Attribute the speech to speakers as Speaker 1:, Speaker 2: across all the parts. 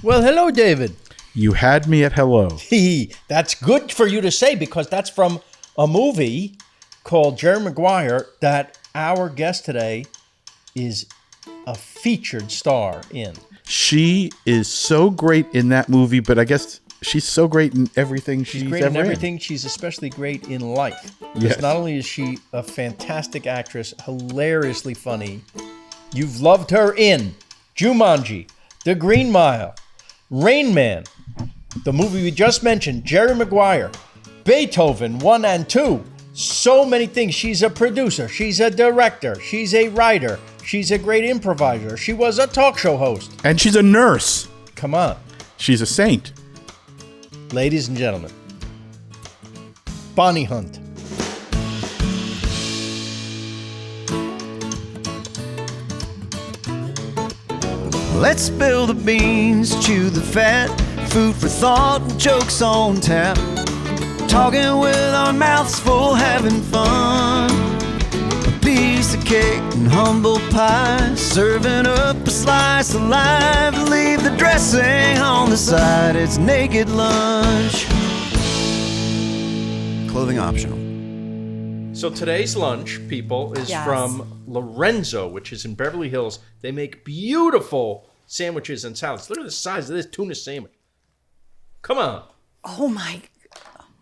Speaker 1: Well, hello, David.
Speaker 2: You had me at hello.
Speaker 1: That's good for you to say because that's from a movie called Jerry Maguire that our guest today is a featured star in.
Speaker 2: She is so great in that movie, but I guess she's so great in everything she's
Speaker 1: great
Speaker 2: ever
Speaker 1: in everything. She's especially great in life.
Speaker 2: Yes.
Speaker 1: Not only is she a fantastic actress, hilariously funny, you've loved her in Jumanji, The Green Mile, Rain Man, the movie we just mentioned, Jerry Maguire, Beethoven 1 and 2, so many things. She's a producer, she's a director, she's a writer, she's a great improviser, she was a talk show host.
Speaker 2: And she's a nurse.
Speaker 1: Come on.
Speaker 2: She's a saint.
Speaker 1: Ladies and gentlemen, Bonnie Hunt.
Speaker 3: Let's spill the beans, chew the fat, food for thought, jokes on tap. Talking with our mouths full, having fun. A piece of cake and humble pie, serving up a slice of life. Leave the dressing on the side, it's naked lunch. Clothing optional.
Speaker 1: So today's lunch, people, is from Lorenzo, which is in Beverly Hills. They make beautiful sandwiches and salads. Look at the size of this tuna sandwich. Come on.
Speaker 4: Oh, my.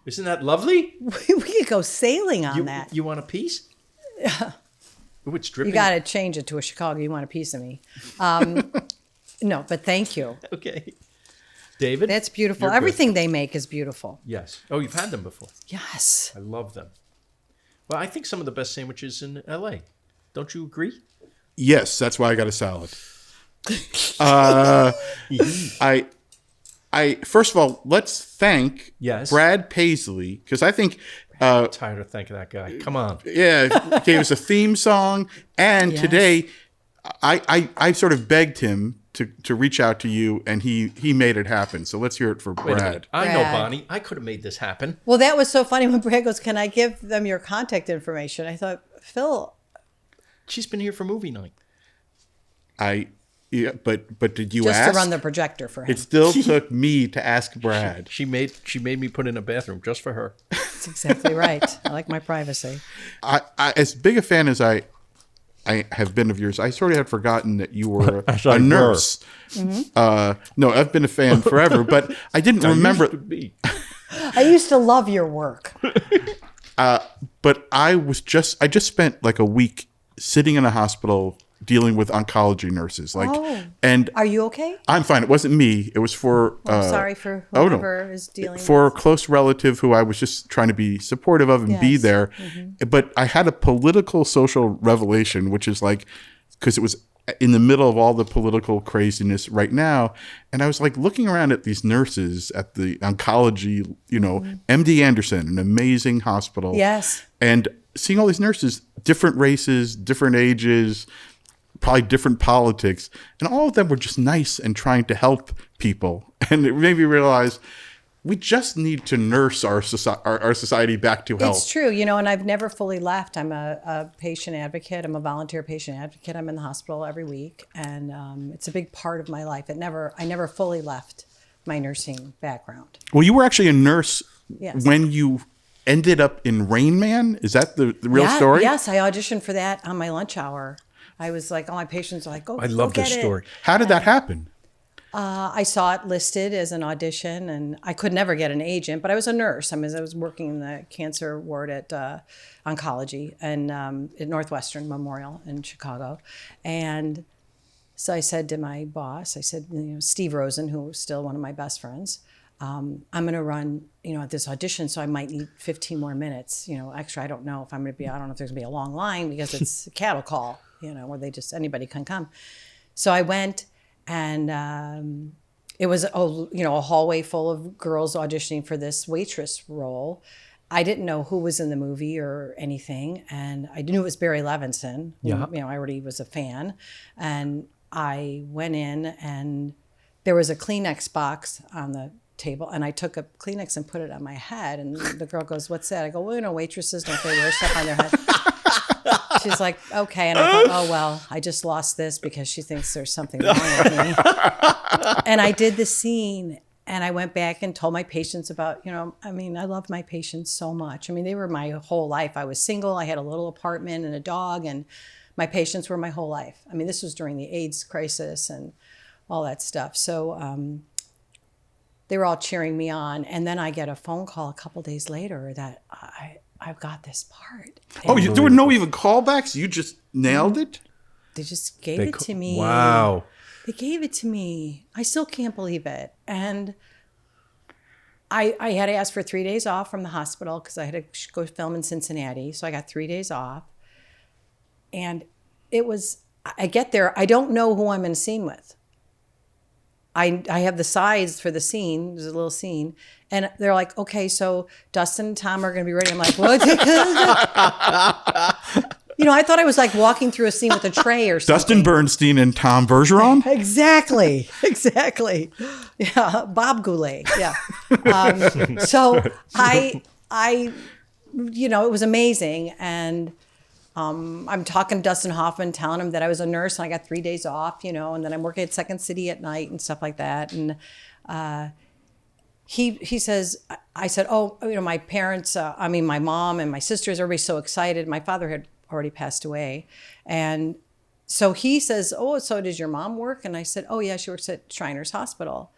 Speaker 1: Isn't that lovely?
Speaker 4: We could go sailing on that.
Speaker 1: You want a piece? Yeah. Ooh, it's dripping.
Speaker 4: You got to change it to a Chicago. You want a piece of me. No, but thank you.
Speaker 1: Okay. David?
Speaker 4: That's beautiful.
Speaker 1: You're
Speaker 4: Everything
Speaker 1: good.
Speaker 4: they make is beautiful.
Speaker 1: Yes. Oh, you've had them before?
Speaker 4: Yes.
Speaker 1: I love them. Well, I think some of the best sandwiches in L.A. Don't you agree?
Speaker 2: Yes, that's why I got a salad. I first of all, let's thank Brad Paisley, because I think
Speaker 1: I'm tired of thanking that guy. Come on.
Speaker 2: Yeah, gave us a theme song, and today I sort of begged him to reach out to you, and he made it happen. So let's hear it for Brad.
Speaker 1: I know, Bonnie. I could have made this happen.
Speaker 4: Well, that was so funny when Brad goes, "Can I give them your contact information?" I thought, Phil.
Speaker 1: She's been here for movie night.
Speaker 2: But did you
Speaker 4: just
Speaker 2: ask?
Speaker 4: To run the projector for him?
Speaker 2: It still took me to ask Brad.
Speaker 1: She made me put in a bathroom just for her.
Speaker 4: That's exactly right. I like my privacy.
Speaker 2: I as big a fan as I have been of yours, I sort of had forgotten that you were a nurse. Mm-hmm. No, I've been a fan forever, but I didn't remember.
Speaker 4: I used to love your work.
Speaker 2: But I just spent like a week sitting in a hospital dealing with oncology nurses. And
Speaker 4: are you okay?
Speaker 2: I'm fine. It wasn't me. It was for.
Speaker 4: I'm sorry for whoever is dealing
Speaker 2: for
Speaker 4: with.
Speaker 2: a close relative who I was just trying to be supportive of and be there. Mm-hmm. But I had a political social revelation, which is like, because it was in the middle of all the political craziness right now, and I was like looking around at these nurses at the oncology, MD Anderson, an amazing hospital.
Speaker 4: Yes.
Speaker 2: And seeing all these nurses, different races, different ages, probably different politics, and all of them were just nice and trying to help people. And it made me realize we just need to nurse our society back to health.
Speaker 4: It's true, and I've never fully left. I'm a patient advocate. I'm a volunteer patient advocate. I'm in the hospital every week, and it's a big part of my life. I never fully left my nursing background.
Speaker 2: Well, you were actually a nurse when you ended up in Rain Man. Is that the real story?
Speaker 4: Yes, I auditioned for that on my lunch hour. I was like, all my patients are like, "Oh,
Speaker 1: I love this story."
Speaker 2: How did that happen?
Speaker 4: I saw it listed as an audition, and I could never get an agent, but I was a nurse. I was working in the cancer ward at oncology and at Northwestern Memorial in Chicago. And so I said to my boss, Steve Rosen, who was still one of my best friends, I'm going to run, at this audition, so I might need 15 more minutes, extra. I don't know if I don't know if there's going to be a long line because it's a cattle call, where anybody can come. So I went, and it was, a hallway full of girls auditioning for this waitress role. I didn't know who was in the movie or anything, and I knew it was Barry Levinson.
Speaker 1: Yeah.
Speaker 4: I already was a fan, and I went in, and there was a Kleenex box on the table, and I took a Kleenex and put it on my head, and the girl goes, "What's that?" I go, "Well, waitresses, don't they wear stuff on their head?" She's like, okay. And I thought, oh, well, I just lost this because she thinks there's something wrong with me. And I did the scene. And I went back and told my patients about, I love my patients so much. I mean, they were my whole life. I was single. I had a little apartment and a dog, and my patients were my whole life. I mean, this was during the AIDS crisis and all that stuff. So they were all cheering me on. And then I get a phone call a couple days later that I've got this part.
Speaker 2: Oh, there were no even callbacks? You just nailed it?
Speaker 4: They just gave it to me.
Speaker 1: Wow.
Speaker 4: They gave it to me. I still can't believe it. And I had to ask for 3 days off from the hospital because I had to go film in Cincinnati. So I got 3 days off. And I get there. I don't know who I'm in a scene with. I have the sides for the scene. There's a little scene. And they're like, okay, so Dustin and Tom are going to be ready. I'm like, what? I thought I was like walking through a scene with a tray or something.
Speaker 2: Dustin Bernstein and Tom Bergeron?
Speaker 4: Exactly. Yeah, Bob Goulet. Yeah. So it was amazing. And I'm talking to Dustin Hoffman, telling him that I was a nurse and I got 3 days off, and then I'm working at Second City at night and stuff like that. And he says, I said, my parents, my mom and my sisters, everybody's so excited. My father had already passed away. And so he says, oh, so does your mom work? And I said, oh yeah, she works at Shriners Hospital.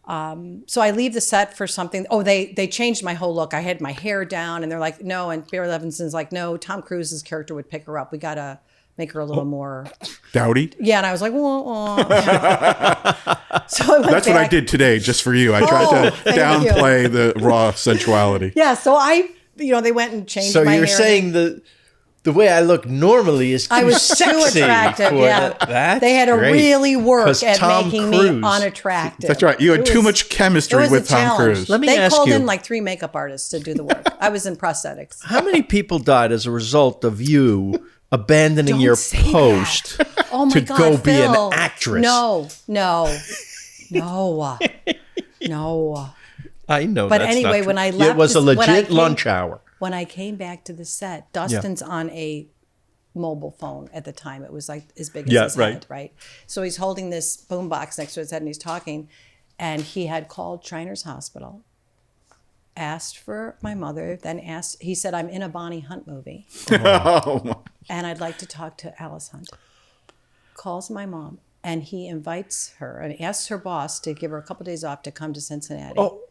Speaker 4: So I leave the set for something. Oh, they changed my whole look. I had my hair down and they're like, no. And Barry Levinson's like, no, Tom Cruise's character would pick her up. We got to make her a little more
Speaker 2: dowdy.
Speaker 4: Yeah. And I was like, So
Speaker 2: that's what I did today, just for you. I tried to downplay the raw sensuality.
Speaker 4: Yeah. So they went and changed
Speaker 1: my hair. So you're saying the way I look normally is too sexy
Speaker 4: too attractive.
Speaker 1: For
Speaker 4: yeah, they had to really work at making me unattractive.
Speaker 2: That's right. You had too much chemistry with Tom Cruise.
Speaker 1: Let me ask you. They
Speaker 4: called in like 3 makeup artists to do the work. I was in prosthetics.
Speaker 1: How many people died as a result of you abandoning your post to go be an actress?
Speaker 4: No.
Speaker 1: I know.
Speaker 4: But anyway, when I left,
Speaker 1: it was a legit lunch hour.
Speaker 4: When I came back to the set, Dustin's on a mobile phone at the time. It was like as big as his head, right? So he's holding this boombox next to his head and he's talking. And he had called Shriners Hospital, asked for my mother, he said, I'm in a Bonnie Hunt movie. Oh. And I'd like to talk to Alice Hunt. Calls my mom and he invites her and asks her boss to give her a couple days off to come to Cincinnati.
Speaker 1: Oh.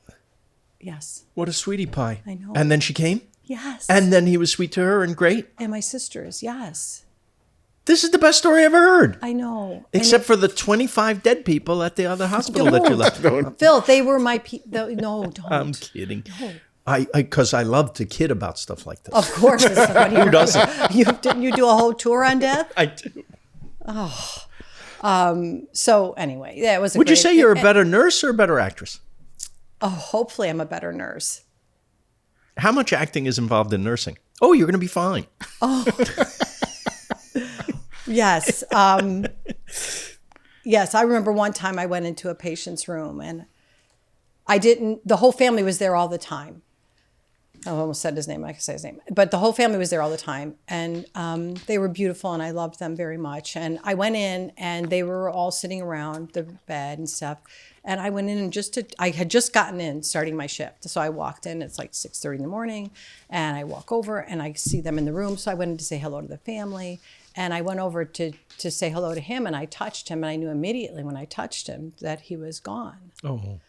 Speaker 4: Yes.
Speaker 1: What a sweetie pie.
Speaker 4: I know.
Speaker 1: And then she came?
Speaker 4: Yes.
Speaker 1: And then he was sweet to her and great?
Speaker 4: And my sisters, yes.
Speaker 1: This is the best story I ever heard.
Speaker 4: I know.
Speaker 1: Except for the 25 dead people at the other hospital that you left.
Speaker 4: Phil, they were my people. No, don't.
Speaker 1: I'm kidding. No. Because I love to kid about stuff like this.
Speaker 4: Of course.
Speaker 1: Who doesn't?
Speaker 4: Didn't you do a whole tour on death?
Speaker 1: I do.
Speaker 4: Oh. So anyway, yeah, it was
Speaker 1: Would you say you're a better nurse or a better actress?
Speaker 4: Oh, hopefully I'm a better nurse.
Speaker 1: How much acting is involved in nursing? Oh, you're going to be fine.
Speaker 4: Oh, yes. Yes, I remember one time I went into a patient's room and the whole family was there all the time. I almost said his name, I could say his name. But the whole family was there all the time. And they were beautiful and I loved them very much. And I went in and they were all sitting around the bed and stuff. And I went in and I had just gotten in starting my shift. So I walked in, it's like 6:30 in the morning. And I walk over and I see them in the room. So I went in to say hello to the family. And I went over to say hello to him and I touched him. And I knew immediately when I touched him that he was gone.
Speaker 1: Oh.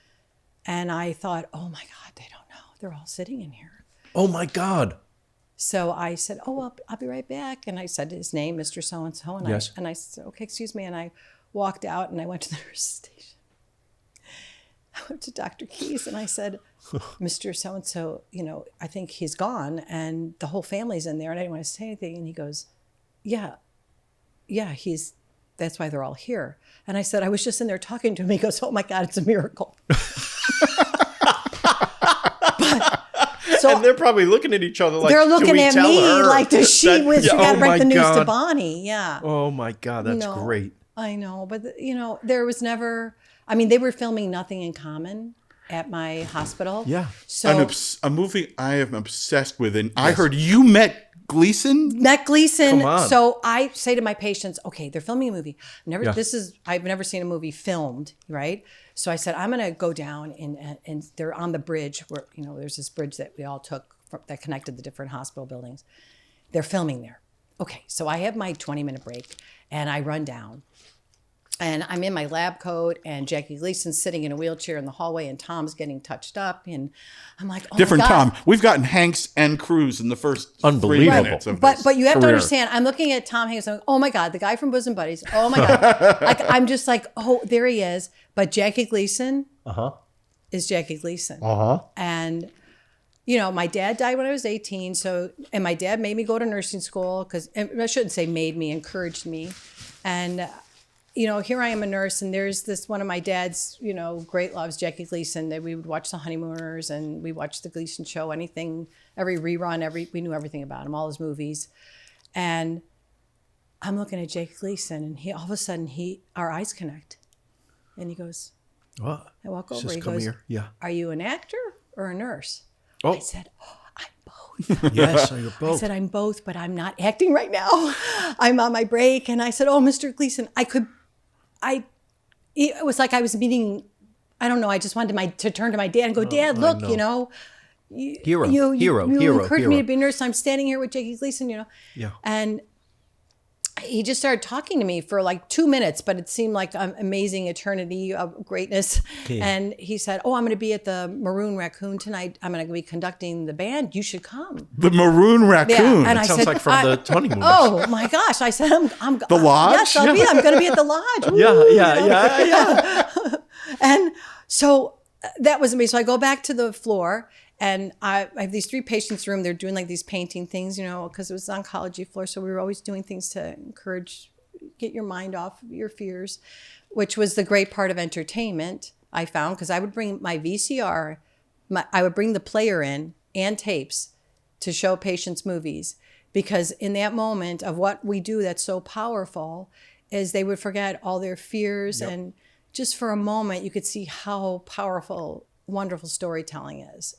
Speaker 4: And I thought, oh my God, they don't know. They're all sitting in here.
Speaker 1: Oh my God.
Speaker 4: So I said, oh, I'll be right back. And I said his name, Mr. So-and-so. And
Speaker 1: yes.
Speaker 4: I said, okay, excuse me. And I walked out and I went to the nurse station. I went to Dr. Keyes and I said, Mr. So-and-so, I think he's gone and the whole family's in there. And I didn't want to say anything. And he goes, yeah, that's why they're all here. And I said, I was just in there talking to him. He goes, oh my God, it's a miracle.
Speaker 1: And they're probably looking at each other like,
Speaker 4: they're looking at me like, does she got to break the news
Speaker 1: God.
Speaker 4: to Bonnie? Yeah.
Speaker 1: Oh my God, that's great.
Speaker 4: I know, but there was never. I mean, they were filming Nothing in Common at my hospital.
Speaker 1: Yeah.
Speaker 4: So
Speaker 2: a movie I am obsessed with, and I heard you met Gleason?
Speaker 4: Met Gleason.
Speaker 1: Come on.
Speaker 4: So I say to my patients, okay, they're filming a movie.
Speaker 1: Yeah.
Speaker 4: I've never seen a movie filmed, right? So I said, I'm going to go down and they're on the bridge where, there's this bridge that we all took that connected the different hospital buildings. They're filming there. Okay, so I have my 20-minute break and I run down. And I'm in my lab coat, and Jackie Gleason's sitting in a wheelchair in the hallway, and Tom's getting touched up. And I'm like, oh
Speaker 2: Different
Speaker 4: my God.
Speaker 2: Tom. We've gotten Hanks and Cruise in the first 3
Speaker 1: Unbelievable.
Speaker 2: minutes of
Speaker 4: But
Speaker 2: this
Speaker 4: you have to
Speaker 2: career.
Speaker 4: understand, I'm looking at Tom Hanks, I'm like, oh my God, the guy from Bosom Buddies. Oh my God. I'm just like, oh, there he is. But Jackie Gleason is Jackie Gleason. And, my dad died when I was 18. And my dad made me go to nursing school and I shouldn't say made me, encouraged me. And, here I am a nurse, and there's this one of my dad's, great loves, Jackie Gleason, that we would watch The Honeymooners, and we watched The Gleason Show, every rerun, we knew everything about him, all his movies. And I'm looking at Jackie Gleason, and all of a sudden our eyes connect. And he goes,
Speaker 1: What?
Speaker 4: I walk over,
Speaker 1: Just
Speaker 4: he
Speaker 1: come
Speaker 4: goes,
Speaker 1: here. Yeah.
Speaker 4: are you an actor or a nurse?
Speaker 1: Oh.
Speaker 4: I said, I'm both.
Speaker 1: Yes, so you're both.
Speaker 4: I said, I'm both, but I'm not acting right now. I'm on my break. And I said, oh, Mr. Gleason, it was like I was meeting, I don't know, I just wanted to turn to my dad and go, Dad, look,
Speaker 1: Hero.
Speaker 4: You encouraged me to be a nurse. I'm standing here with Jackie Gleason,
Speaker 1: Yeah.
Speaker 4: And he just started talking to me for like 2 minutes, but it seemed like an amazing eternity of greatness.
Speaker 1: Yeah.
Speaker 4: And he said, oh, I'm going to be at the Maroon Raccoon tonight. I'm going to be conducting the band. You should come.
Speaker 2: The Maroon Raccoon.
Speaker 4: Yeah, and I
Speaker 1: Sounds
Speaker 4: said,
Speaker 1: like from the Honeymooners.
Speaker 4: Oh my gosh! I said, I'm
Speaker 2: The Lodge?
Speaker 4: Yes, I'm going to be at the Lodge.
Speaker 1: Yeah.
Speaker 4: And so that was me. So I go back to the floor, and I have these 3 patients room. They're doing like these painting things, because it was oncology floor. So we were always doing things to get your mind off your fears, which was the great part of entertainment I found, because I would bring my VCR, I would bring the player in and tapes to show patients movies, because in that moment of what we do that's so powerful is they would forget all their fears. And just for a moment, you could see how powerful, wonderful storytelling is.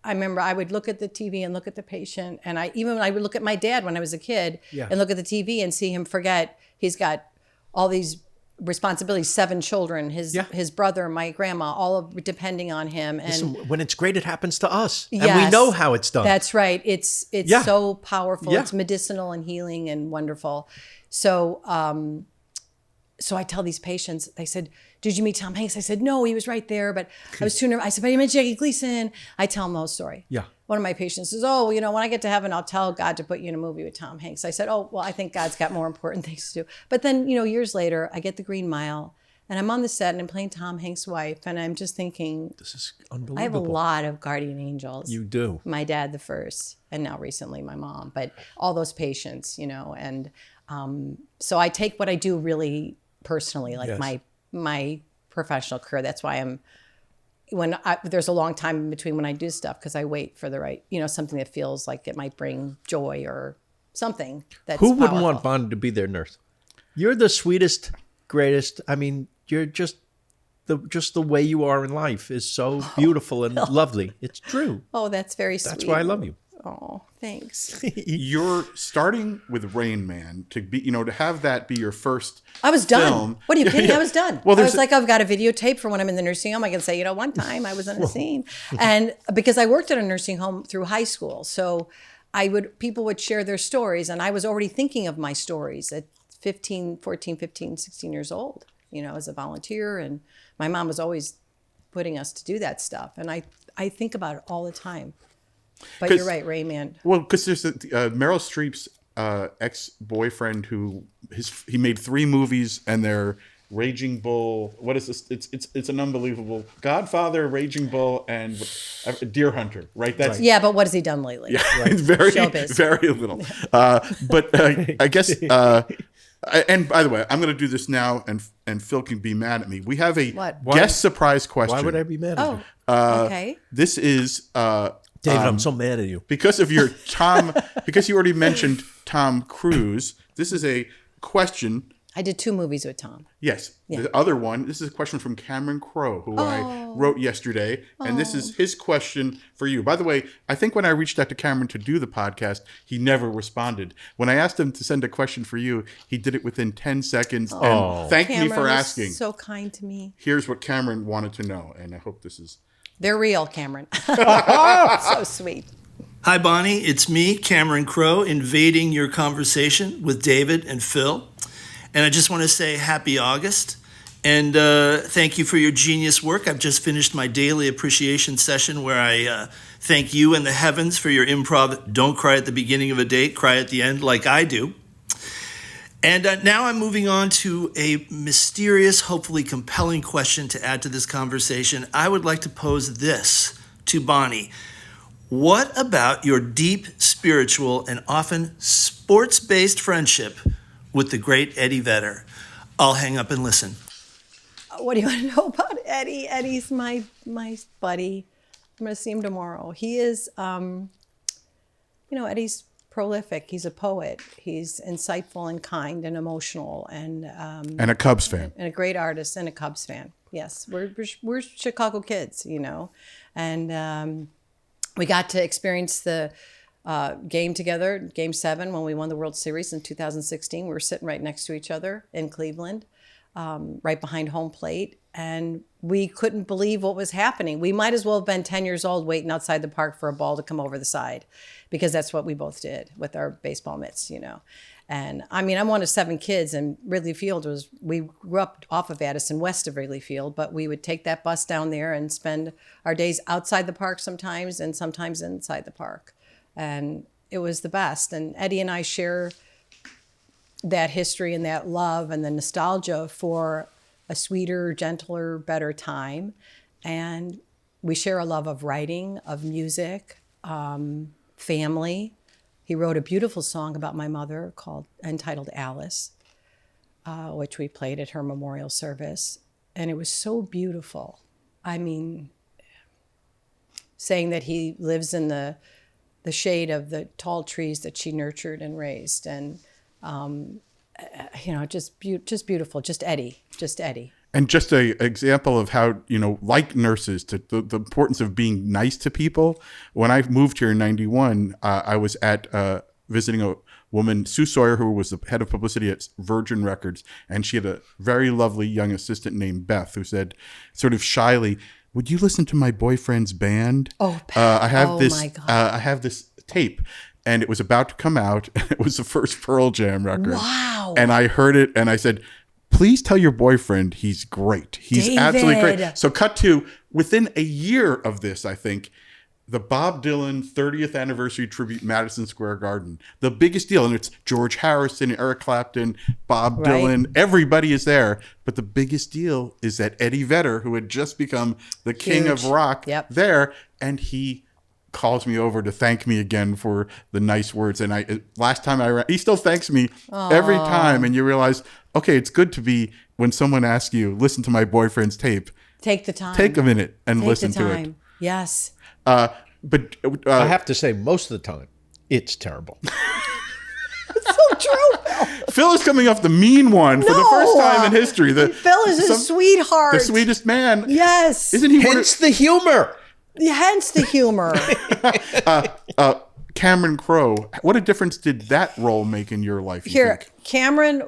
Speaker 4: I remember I would look at the TV and look at the patient, and I would look at my dad when I was a kid and look at the TV and see him forget he's got all these responsibilities, 7 children, his brother, my grandma, all of depending on him. And
Speaker 1: Listen, when it's great, it happens to us.
Speaker 4: Yes,
Speaker 1: and we know how it's done.
Speaker 4: That's right. It's so powerful. It's medicinal and healing and wonderful. So I tell these patients, they said, did you meet Tom Hanks? I said, no, he was right there, but I was too nervous. I said, but you met Jackie Gleason. I tell them the whole story.
Speaker 1: Yeah.
Speaker 4: One of my patients says, oh, when I get to heaven, I'll tell God to put you in a movie with Tom Hanks. I said, oh, well, I think God's got more important things to do. But then, years later, I get the Green Mile, and I'm on the set, and I'm playing Tom Hanks' wife, and I'm just thinking,
Speaker 1: This is unbelievable.
Speaker 4: I have a lot of guardian angels.
Speaker 1: You do.
Speaker 4: My dad the first, and now recently my mom, but all those patients, and so I take what I do really personally, like my professional career. That's why there's a long time in between when I do stuff, because I wait for the right, something that feels like it might bring joy or something that's
Speaker 1: Who wouldn't
Speaker 4: powerful.
Speaker 1: want Bond to be their nurse? You're the sweetest, greatest. I mean, you're just the way you are in life is so beautiful and lovely. It's true.
Speaker 4: Oh, that's very sweet.
Speaker 1: That's why I love you.
Speaker 4: Oh, thanks.
Speaker 2: You're starting with Rain Man to be, to have that be your first.
Speaker 4: I was done.
Speaker 2: film.
Speaker 4: What are you kidding? I was done.
Speaker 2: Well,
Speaker 4: I was like, I've got a videotape for when I'm in the nursing home. I can say, one time I was in a scene. And because I worked at a nursing home through high school. So people would share their stories, and I was already thinking of my stories at 14, 15, 16 years old, as a volunteer. And my mom was always putting us to do that stuff. And I think about it all the time. But you're right, Rayman.
Speaker 2: Well, because there's Meryl Streep's ex-boyfriend who he made 3 movies, and they're Raging Bull. What is this? It's an unbelievable Godfather, Raging Bull, and Deer Hunter. Right? That's
Speaker 4: Yeah, but what has he done lately?
Speaker 2: yeah, it's very
Speaker 4: Showbiz.
Speaker 2: very little. But I guess. And by the way, I'm going to do this now, and Phil can be mad at me. We have a
Speaker 4: What?
Speaker 2: guest surprise question.
Speaker 1: Why would I be mad at you?
Speaker 4: Oh, okay.
Speaker 2: This is
Speaker 1: David, I'm so mad at you.
Speaker 2: because of your because you already mentioned Tom Cruise. This is a question
Speaker 4: I did 2 movies with Tom.
Speaker 2: Yes. Yeah. The other one, this is a question from Cameron Crowe, who I wrote yesterday. And this is his question for you. By the way, I think when I reached out to Cameron to do the podcast, he never responded. When I asked him to send a question for you, he did it within 10 seconds and thanked me for asking.
Speaker 4: Was so kind to me.
Speaker 2: Here's what Cameron wanted to know. And I hope this is...
Speaker 4: They're real, Cameron. So sweet.
Speaker 5: Hi, Bonnie. It's me, Cameron Crowe, invading your conversation with David and Phil. And I just want to say happy August. And thank you for your genius work. I've just finished my daily appreciation session where I thank you and the heavens for your improv. Don't cry at the beginning of a date, cry at the end like I do. And now I'm moving on to a mysterious, hopefully compelling question to add to this conversation. I would like to pose this to Bonnie. What about your deep spiritual and often sports-based friendship with the great Eddie Vedder? I'll hang up and listen.
Speaker 4: What do you want to know about Eddie? Eddie's my buddy. I'm going to see him tomorrow. He is, Eddie's prolific. He's a poet. He's insightful and kind and emotional and
Speaker 2: a Cubs fan.
Speaker 4: And a great artist and a Cubs fan. Yes, we're Chicago kids, and we got to experience the game together, Game 7, when we won the World Series in 2016. We were sitting right next to each other in Cleveland, right behind home plate. And we couldn't believe what was happening. We might as well have been 10 years old waiting outside the park for a ball to come over the side, because that's what we both did with our baseball mitts, And I mean, I'm one of 7 kids, and Wrigley Field we grew up off of Addison, west of Wrigley Field, but we would take that bus down there and spend our days outside the park sometimes and sometimes inside the park. And it was the best. And Eddie and I share that history and that love and the nostalgia for a sweeter, gentler, better time. And we share a love of writing, of music, family. He wrote a beautiful song about my mother entitled Alice, which we played at her memorial service. And it was so beautiful. I mean, saying that he lives in the shade of the tall trees that she nurtured and raised. And, just beautiful. Just Eddie.
Speaker 2: And just an example of how, like nurses, to the importance of being nice to people. When I moved here in 91, I was at visiting a woman, Sue Sawyer, who was the head of publicity at Virgin Records. And she had a very lovely young assistant named Beth, who said sort of shyly, "Would you listen to my boyfriend's band?
Speaker 4: Oh, Beth.
Speaker 2: I have
Speaker 4: my God.
Speaker 2: I have this tape." And it was about to come out. It was the first Pearl Jam record.
Speaker 4: Wow.
Speaker 2: And I heard it and I said, "Please tell your boyfriend he's great. He's
Speaker 4: David.
Speaker 2: Absolutely great." So cut to, within a year of this, I think, the Bob Dylan 30th anniversary tribute, Madison Square Garden. The biggest deal. And it's George Harrison, Eric Clapton, Bob Dylan. Everybody is there. But the biggest deal is that Eddie Vedder, who had just become the king of rock, there. And he calls me over to thank me again for the nice words. And he still thanks me every time. And you realize, okay, it's good to be, when someone asks you, listen to my boyfriend's tape.
Speaker 4: Take the time.
Speaker 2: Take a minute and listen to it.
Speaker 4: Yes.
Speaker 2: But
Speaker 1: I have to say, most of the time, it's terrible.
Speaker 4: It's so true, Phil.
Speaker 2: Phil is coming off the mean one for the first time in history.
Speaker 4: Phil is a sweetheart.
Speaker 2: The sweetest man.
Speaker 4: Yes.
Speaker 2: Isn't he?
Speaker 1: Hence the humor.
Speaker 4: Hence the humor.
Speaker 2: Cameron Crowe, what a difference did that role make in your life?
Speaker 4: Cameron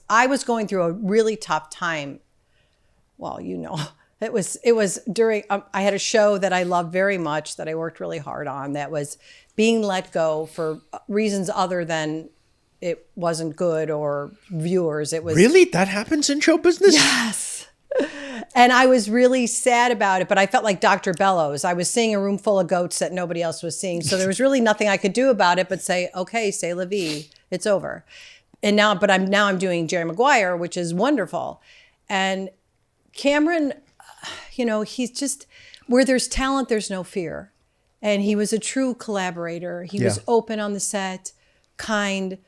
Speaker 4: I was going through a really tough time. Well, it was during, I had a show that I loved very much, that I worked really hard on, that was being let go for reasons other than it wasn't good or viewers. It was
Speaker 1: really, that happens in show business?
Speaker 4: Yes. And I was really sad about it, but I felt like Dr. Bellows. I was seeing a room full of goats that nobody else was seeing. So there was really nothing I could do about it but say, okay, c'est la vie, it's over. And now I'm doing Jerry Maguire, which is wonderful. And Cameron, he's just, where there's talent, there's no fear. And he was a true collaborator. He was open on the set, kind,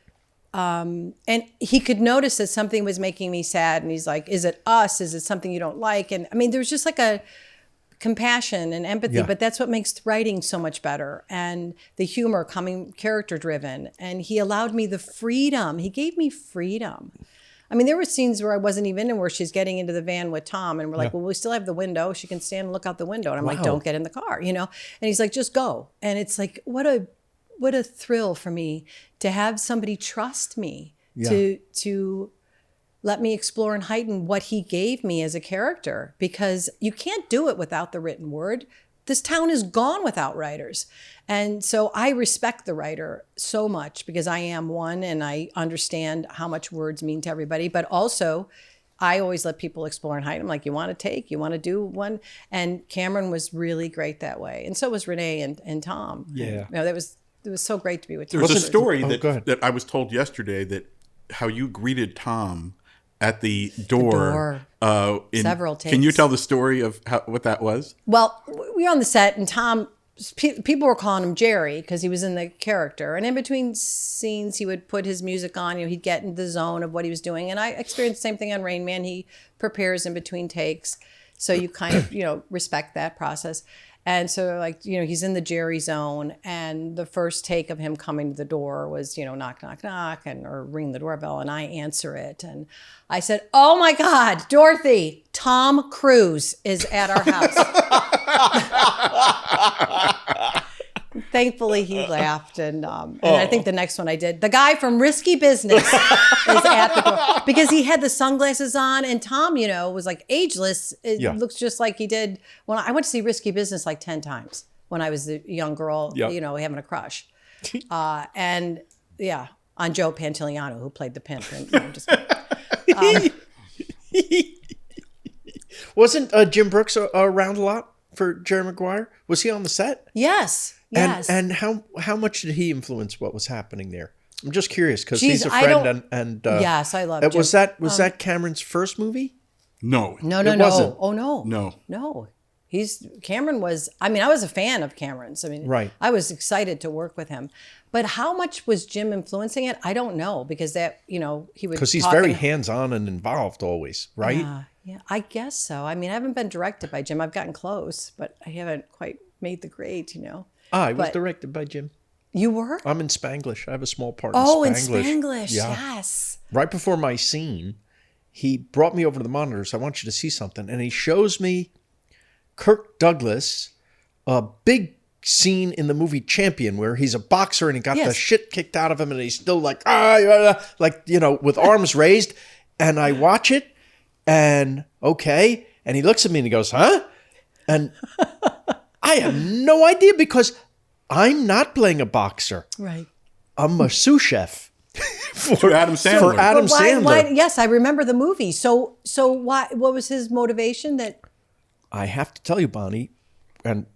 Speaker 4: and he could notice that something was making me sad. And he's like, is it us? Is it something you don't like? And I mean, there's just like a compassion and empathy, but that's what makes writing so much better. And the humor coming character driven. And he allowed me the freedom. He gave me freedom. I mean, there were scenes where I wasn't even in, where she's getting into the van with Tom, and we're like, well, we still have the window. She can stand and look out the window. And I'm like, don't get in the car, you know? And he's like, just go. And it's like, what a thrill for me to have somebody trust me to let me explore and heighten what he gave me as a character, because you can't do it without the written word. This town is gone without writers. And so I respect the writer so much, because I am one and I understand how much words mean to everybody. But also, I always let people explore and heighten. I'm like, you want to take, you want to do one? And Cameron was really great that way. And so was Renee and Tom.
Speaker 1: Yeah.
Speaker 4: And, you know, it was so great to be with Tom.
Speaker 2: There was a story that I was told yesterday, that how you greeted Tom at the door.
Speaker 4: Several takes.
Speaker 2: Can you tell the story of what that was?
Speaker 4: Well, we were on the set, and Tom, people were calling him Jerry because he was in the character. And in between scenes, he would put his music on. You know, he'd get in the zone of what he was doing. And I experienced the same thing on Rain Man. He prepares in between takes, so you kind of, you know, respect that process. And so, like, you know, he's in the Jerry zone, and the first take of him coming to the door was, you know, knock, knock, knock, or ring the doorbell, and I answer it. And I said, oh my God, Dorothy, Tom Cruise is at our house. Thankfully, he laughed, and I think the next one I did, the guy from Risky Business is at the door, because he had the sunglasses on, and Tom, you know, was like ageless. It looks just like he did when I went to see Risky Business like 10 times when I was a young girl, you know, having a crush, and on Joe Pantoliano, who played the pimp. And, you know, just
Speaker 1: wasn't Jim Brooks around a lot for Jerry Maguire? Was he on the set?
Speaker 4: Yes. Yes.
Speaker 1: And how much did he influence what was happening there? I'm just curious, because he's a friend, and
Speaker 4: yes, I love Jim.
Speaker 1: Was that Cameron's first movie?
Speaker 2: No.
Speaker 4: No.
Speaker 1: Wasn't.
Speaker 4: Oh no. Cameron was. I mean, I was a fan of Cameron's. I mean,
Speaker 1: right.
Speaker 4: I was excited to work with him. But how much was Jim influencing it? I don't know, because that, you know, he would,
Speaker 1: because he's very hands-on and involved always, right?
Speaker 4: Yeah, I guess so. I mean, I haven't been directed by Jim. I've gotten close, but I haven't quite made the grade, you know.
Speaker 1: I was directed by Jim.
Speaker 4: You were?
Speaker 1: I'm in Spanglish. I have a small part
Speaker 4: in
Speaker 1: in Spanglish.
Speaker 4: Spanglish, yes.
Speaker 1: Right before my scene, he brought me over to the monitors. I want you to see something. And he shows me Kirk Douglas, a big scene in the movie Champion, where he's a boxer and he got the shit kicked out of him, and he's still like, like, you know, with arms raised. And I watch it, and okay. And he looks at me and he goes, huh? And I have no idea, because I'm not playing a boxer.
Speaker 4: Right.
Speaker 1: I'm a sous chef
Speaker 2: for Adam Sandler.
Speaker 1: For Adam Sandler.
Speaker 4: Yes, I remember the movie. So why? What was his motivation? That
Speaker 1: I have to tell you, Bonnie, and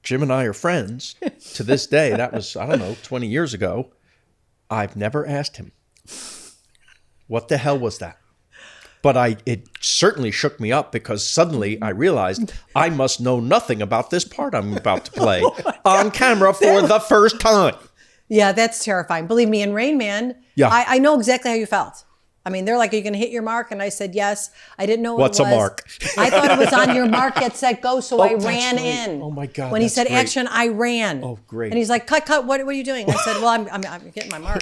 Speaker 1: Jim and I are friends to this day. That was, I don't know, 20 years ago. I've never asked him, what the hell was that? But it certainly shook me up, because suddenly I realized I must know nothing about this part I'm about to play on camera for the first time.
Speaker 4: Yeah, that's terrifying. Believe me, in Rain Man, I know exactly how you felt. I mean, they're like, are you going to hit your mark? And I said, yes. I didn't know
Speaker 1: What's
Speaker 4: what it was.
Speaker 1: What's a mark?
Speaker 4: I thought it was on your mark, get set, go. So I ran in.
Speaker 1: Oh my God.
Speaker 4: When he said action, I ran.
Speaker 1: Oh, great.
Speaker 4: And he's like, cut, what are you doing? I said, well, I'm getting my mark.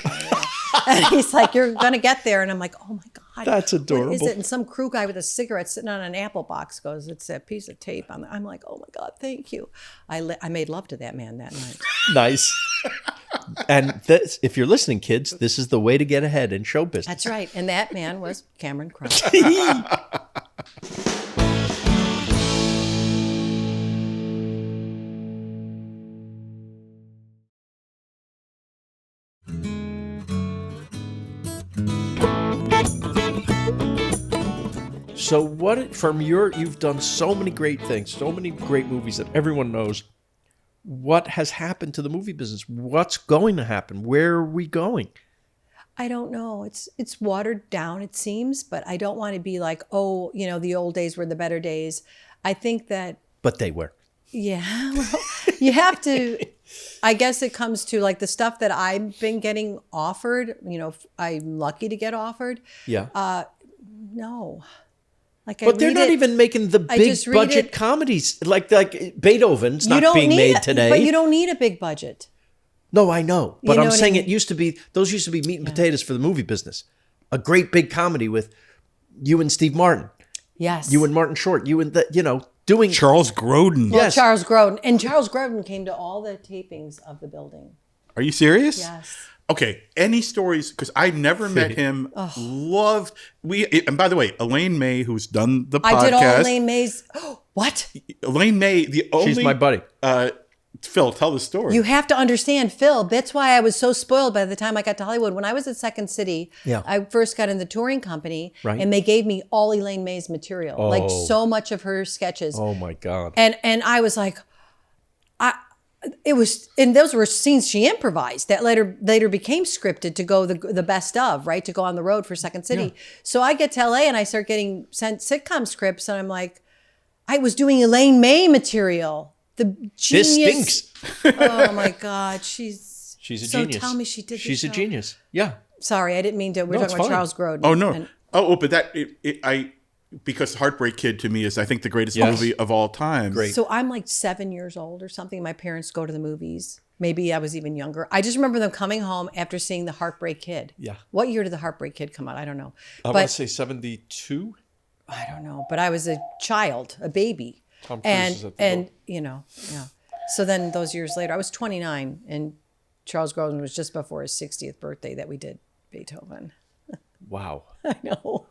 Speaker 4: And he's like, you're going to get there. And I'm like, oh my God.
Speaker 1: That's adorable.
Speaker 4: What is it? And some crew guy with a cigarette sitting on an apple box goes, it's a piece of tape. I'm like, oh my God, thank you. I made love to that man that night.
Speaker 1: Nice. And this, if you're listening, kids, this is the way to get ahead in show business.
Speaker 4: That's right. And that man was Cameron Crowe.
Speaker 1: So you've done so many great things, so many great movies that everyone knows. What has happened to the movie business? What's going to happen? Where are we going?
Speaker 4: I don't know. It's watered down, it seems, but I don't want to be like, oh, you know, the old days were the better days. I think that...
Speaker 1: But they were.
Speaker 4: Yeah. Well, you have to... I guess it comes to like the stuff that I've been getting offered, you know, I'm lucky to get offered.
Speaker 1: Yeah.
Speaker 4: No.
Speaker 1: But they're not even making the big budget comedies like Beethoven's not being made today.
Speaker 4: But you don't need a big budget.
Speaker 1: No, I know. But I'm saying it used to be, those used to be meat and potatoes for the movie business. a great big comedy with you and Steve Martin,
Speaker 4: Yes.
Speaker 1: you and Martin Short, you and doing
Speaker 2: Charles Grodin.
Speaker 4: Well,
Speaker 1: Yes.
Speaker 4: Charles Grodin. And Charles Grodin came to all the tapings of The Building.
Speaker 2: Are you serious?
Speaker 4: Yes.
Speaker 2: Okay. Any stories? Because I never met him. Loved and by the way, Elaine May, who's done the podcast.
Speaker 4: I did all Elaine May's. What?
Speaker 2: Elaine May, the only.
Speaker 1: She's my buddy.
Speaker 2: Phil, tell the story.
Speaker 4: You have to understand, Phil. That's why I was so spoiled by the time I got to Hollywood. When I was at Second City, I first got in the touring company,
Speaker 1: Right.
Speaker 4: and they gave me all Elaine May's material, like so much of her sketches.
Speaker 1: Oh my God.
Speaker 4: And I was like, and those were scenes she improvised that later became scripted to go the best of, right, to go on the road for Second City. Yeah. So I get to LA and I start getting sent sitcom scripts, and I'm like, I was doing Elaine May material. The genius.
Speaker 1: This stinks.
Speaker 4: Oh my God, she's
Speaker 1: a
Speaker 4: so
Speaker 1: genius.
Speaker 4: tell me she did.
Speaker 1: She's a genius. Yeah.
Speaker 4: Sorry, I didn't mean to. We're talking about
Speaker 1: fine.
Speaker 4: Charles Grodin.
Speaker 2: Oh no. But because Heartbreak Kid to me is, I think, the greatest movie of all time.
Speaker 1: Great.
Speaker 4: So I'm like 7 years old or something. My parents go to the movies. Maybe I was even younger. I just remember them coming home after seeing The Heartbreak Kid.
Speaker 1: Yeah.
Speaker 4: What year did The Heartbreak Kid come out? I don't know.
Speaker 1: I want to say 72.
Speaker 4: I don't know. But I was a child, a baby.
Speaker 1: Tom Cruise is at the boat.
Speaker 4: Yeah. So then those years later, I was 29, and Charles Grodin was just before his 60th birthday that we did Beethoven.
Speaker 1: Wow.
Speaker 4: I know.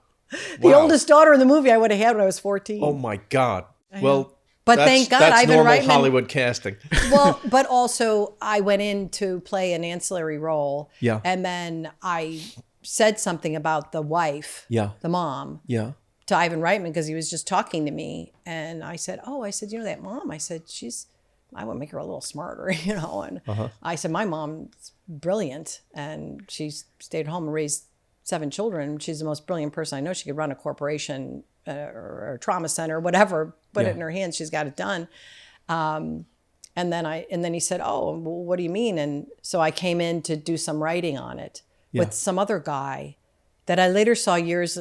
Speaker 4: The oldest daughter in the movie I would have had when I was 14.
Speaker 1: Oh my God. Well,
Speaker 4: But thank God,
Speaker 1: that's
Speaker 4: Ivan
Speaker 1: normal
Speaker 4: Reitman.
Speaker 1: Hollywood casting.
Speaker 4: Well, but also I went in to play an ancillary role.
Speaker 1: Yeah.
Speaker 4: And then I said something about the wife, the mom,
Speaker 1: Yeah.
Speaker 4: to Ivan Reitman because he was just talking to me. And I said, that mom, I said, I would make her a little smarter, And I said, my mom's brilliant. And she stayed home and raised 7 children. She's the most brilliant person I know. She could run a corporation or a trauma center, whatever, put it in her hands. She's got it done. And then he said, oh, well, what do you mean? And so I came in to do some writing on it with some other guy that I later saw years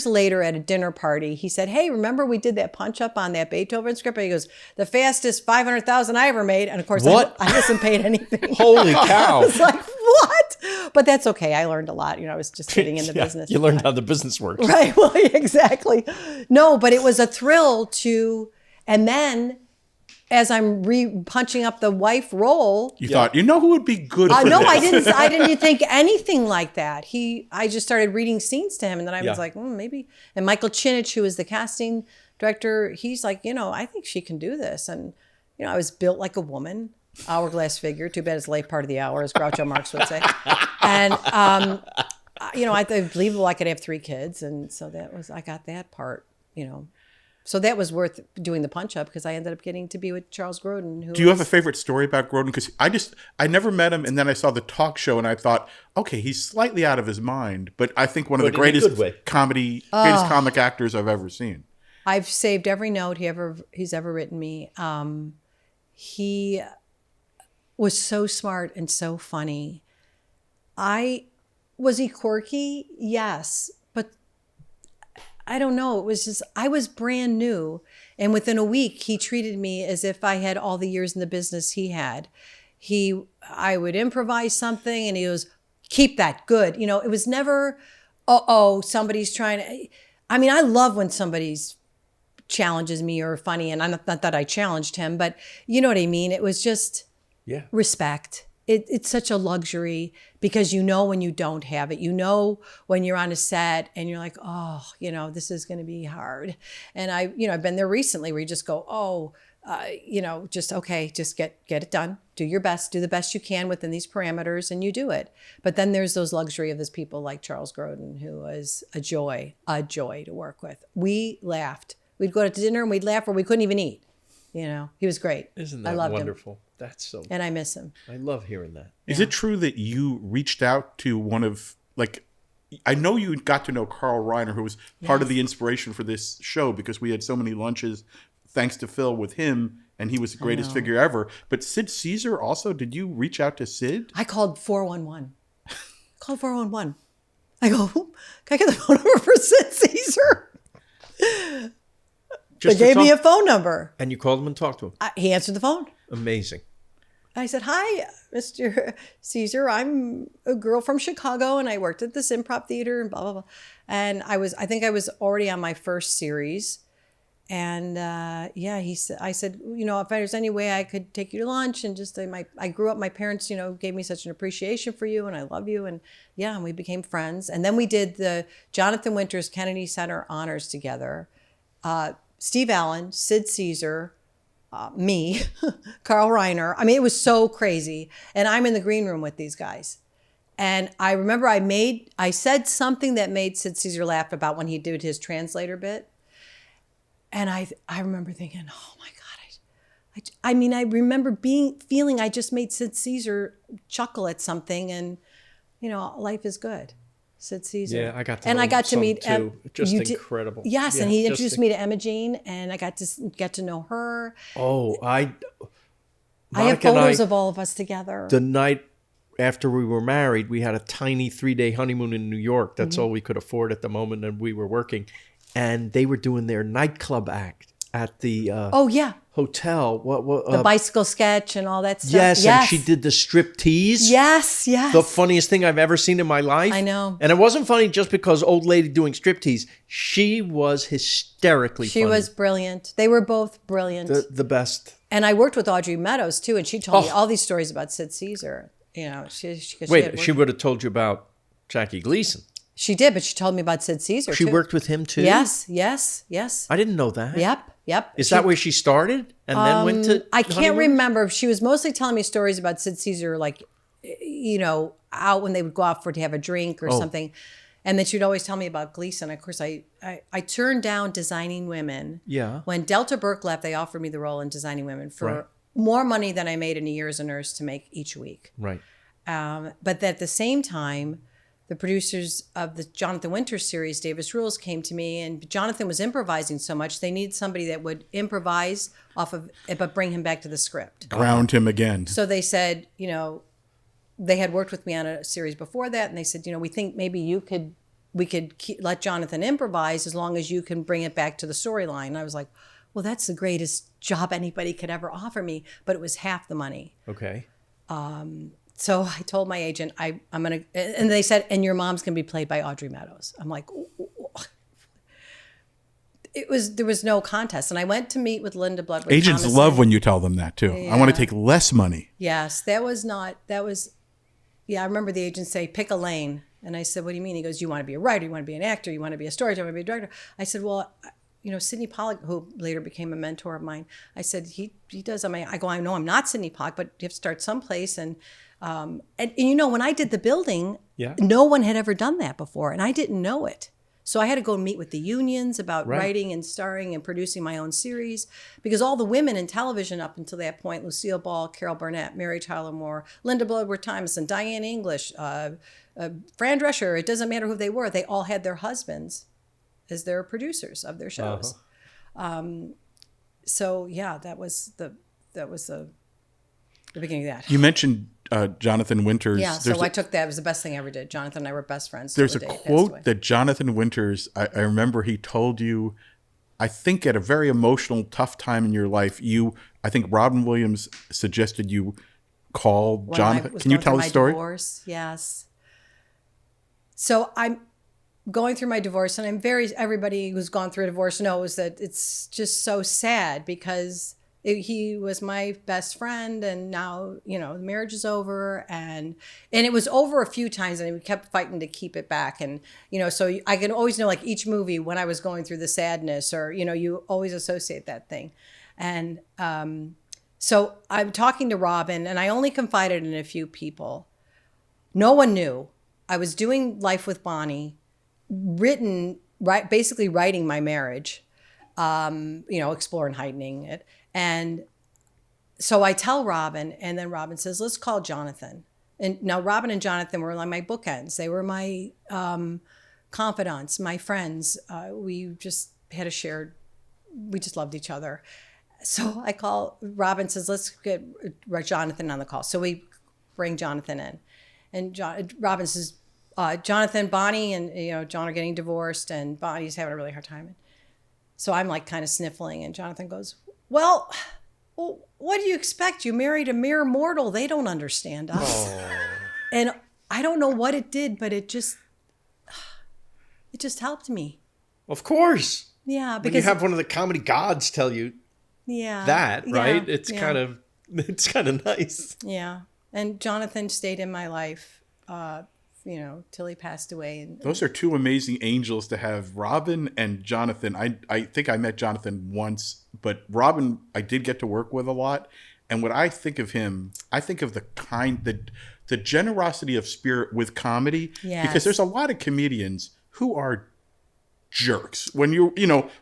Speaker 4: later at a dinner party. He said, hey, remember we did that punch up on that Beethoven script? And he goes, the fastest 500,000 I ever made. And of course,
Speaker 1: What?
Speaker 4: I wasn't paid anything.
Speaker 1: Holy cow.
Speaker 4: I was like, what? But that's okay. I learned a lot. I was just getting in the business.
Speaker 1: You learned how the business works.
Speaker 4: Right. Well, exactly. No, but it was a thrill and then as I'm punching up the wife role.
Speaker 2: You thought, who would be good for
Speaker 4: no,
Speaker 2: this?
Speaker 4: I didn't think anything like that. I just started reading scenes to him, and then I was like, maybe. And Michael Chinich, who was the casting director, he's like, I think she can do this. And, I was built like a woman, hourglass figure. Too bad it's late part of the hour, as Groucho Marx would say. And, I believable I could have 3 kids. And so I got that part, So that was worth doing the punch up because I ended up getting to be with Charles Grodin.
Speaker 2: Do you have a favorite story about Grodin? Because I never met him, and then I saw the talk show, and I thought, okay, he's slightly out of his mind, but I think one of the greatest greatest comic actors I've ever seen.
Speaker 4: I've saved every note he's ever written me. He was so smart and so funny. Was he quirky? Yes. I don't know. It was just, I was brand new. And within a week, he treated me as if I had all the years in the business he had. I would improvise something and he goes, keep that good. It was never, somebody's trying to, I love when somebody's challenges me or funny. And not that I challenged him, but you know what I mean? It was just respect. It's such a luxury because when you don't have it, when you're on a set and you're like, this is going to be hard. And I've been there recently where you just go, just get it done. Do your best, do the best you can within these parameters and you do it. But then there's those luxury of those people like Charles Grodin, who was a joy to work with. We laughed. We'd go to dinner and we'd laugh or we couldn't even eat. He was great.
Speaker 1: Isn't that wonderful? Him. That's so.
Speaker 4: And I miss him.
Speaker 1: I love hearing that.
Speaker 2: Is it true that you reached out to one of, I know you got to know Carl Reiner, who was part of the inspiration for this show because we had so many lunches, thanks to Phil, with him, and he was the greatest figure ever. But Sid Caesar also, did you reach out to Sid?
Speaker 4: I called 411. I go, can I get the phone number for Sid Caesar? They gave me a phone number.
Speaker 1: And you called him and talked to him?
Speaker 4: He answered the phone.
Speaker 1: Amazing.
Speaker 4: I said, hi, Mr. Caesar. I'm a girl from Chicago and I worked at this improv theater and blah, blah, blah. And I think I was already on my first series. And he said, I said, if there's any way I could take you to lunch and just I grew up, my parents, gave me such an appreciation for you and I love you. And and we became friends. And then we did the Jonathan Winters Kennedy Center honors together. Steve Allen, Sid Caesar, me, Carl Reiner. I mean, it was so crazy. And I'm in the green room with these guys. And I remember I said something that made Sid Caesar laugh about when he did his translator bit. And I remember thinking, oh my God, I remember feeling I just made Sid Caesar chuckle at something, and life is good. Sid Caesar.
Speaker 1: Yeah, I got to meet
Speaker 4: too.
Speaker 1: Just incredible.
Speaker 4: Yes, and he introduced me to Emma Jean, and I got to get to know her.
Speaker 1: Oh, I
Speaker 4: have photos of all of us together.
Speaker 1: The night after we were married, we had a tiny 3-day honeymoon in New York. That's all we could afford at the moment, and we were working. And they were doing their nightclub act at the hotel. What
Speaker 4: the bicycle sketch and all that stuff.
Speaker 1: Yes, and she did the strip tease.
Speaker 4: Yes.
Speaker 1: The funniest thing I've ever seen in my life.
Speaker 4: I know.
Speaker 1: And it wasn't funny just because old lady doing strip tease. She was hysterically funny.
Speaker 4: She was brilliant. They were both brilliant.
Speaker 1: The best.
Speaker 4: And I worked with Audrey Meadows too, and she told me all these stories about Sid Caesar.
Speaker 1: She would have told you about Jackie Gleason.
Speaker 4: She did, but she told me about Sid Caesar too.
Speaker 1: She worked with him too?
Speaker 4: Yes.
Speaker 1: I didn't know that.
Speaker 4: Yep.
Speaker 1: Is that where she started and then went to
Speaker 4: I can't remember. She was mostly telling me stories about Sid Caesar, like, out when they would go out to have a drink or something. And then she'd always tell me about Gleason. Of course, I turned down Designing Women.
Speaker 1: Yeah. When
Speaker 4: Delta Burke left, they offered me the role in Designing Women for more money than I made in a year as a nurse to make each week.
Speaker 1: Right.
Speaker 4: But at the same time, the producers of the Jonathan Winters series, Davis Rules, came to me, and Jonathan was improvising so much, they need somebody that would improvise off of it, but bring him back to the script.
Speaker 2: Ground him again.
Speaker 4: So they said, they had worked with me on a series before that, and they said, we think maybe we could let Jonathan improvise as long as you can bring it back to the storyline. And I was like, well, that's the greatest job anybody could ever offer me, but it was half the money.
Speaker 1: Okay.
Speaker 4: So I told my agent, I'm going to, and they said, and your mom's going to be played by Audrey Meadows. I'm like, there was no contest. And I went to meet with Linda Bloodworth.
Speaker 2: Agents
Speaker 4: Thomason.
Speaker 2: love when you tell them that too.
Speaker 4: Yeah.
Speaker 2: I want to take less money.
Speaker 4: Yes, I remember the agent say, pick a lane. And I said, what do you mean? He goes, you want to be a writer, you want to be an actor, you want to be a storyteller, you want to be a director. I said, well, Sidney Pollack, who later became a mentor of mine, I said, he does. I know I'm not Sidney Pollack, but you have to start someplace. And when I did the building, no one had ever done that before, and I didn't know it. So I had to go meet with the unions about writing and starring and producing my own series, because all the women in television up until that point, Lucille Ball, Carol Burnett, Mary Tyler Moore, Linda Bloodworth Thomason, Diane English, Fran Drescher, it doesn't matter who they were, they all had their husbands as their producers of their shows. So that was the beginning of that.
Speaker 2: You mentioned Jonathan Winters.
Speaker 4: Yeah, so I took that. It was the best thing I ever did. Jonathan and I were best friends.
Speaker 2: There's a quote that Jonathan Winters, I remember he told you, I think at a very emotional, tough time in your life, I think Robin Williams suggested you call Jonathan. Can you tell the story?
Speaker 4: Divorce, yes. So I'm going through my divorce, and everybody who's gone through a divorce knows that it's just so sad, because he was my best friend, and now, the marriage is over, and it was over a few times, and we kept fighting to keep it back. And, so I can always know, like, each movie when I was going through the sadness, or, you always associate that thing. And so I'm talking to Robin, and I only confided in a few people. No one knew. I was doing Life with Bonnie, basically writing my marriage, explore and heightening it. And so I tell Robin, and then Robin says, let's call Jonathan. And now Robin and Jonathan were like my bookends. They were my confidants, my friends. We just had we just loved each other. So I call, Robin says, let's get Jonathan on the call. So we bring Jonathan in. And Robin says, Jonathan, Bonnie, and John are getting divorced, and Bonnie's having a really hard time. So I'm like kind of sniffling, and Jonathan goes, well, well, what do you expect? You married a mere mortal. They don't understand us. And I don't know what it did, but it just helped me.
Speaker 1: Of course.
Speaker 4: Yeah,
Speaker 1: When
Speaker 4: because
Speaker 1: you have one of the comedy gods tell you that, right? It's kind of nice.
Speaker 4: Yeah. And Jonathan stayed in my life, till he passed away. And
Speaker 2: Those are two amazing angels to have, Robin and Jonathan. I think I met Jonathan once, but Robin I did get to work with a lot. And when I think of him, I think of the generosity of spirit with comedy.
Speaker 4: Yes.
Speaker 2: Because there's a lot of comedians who are jerks when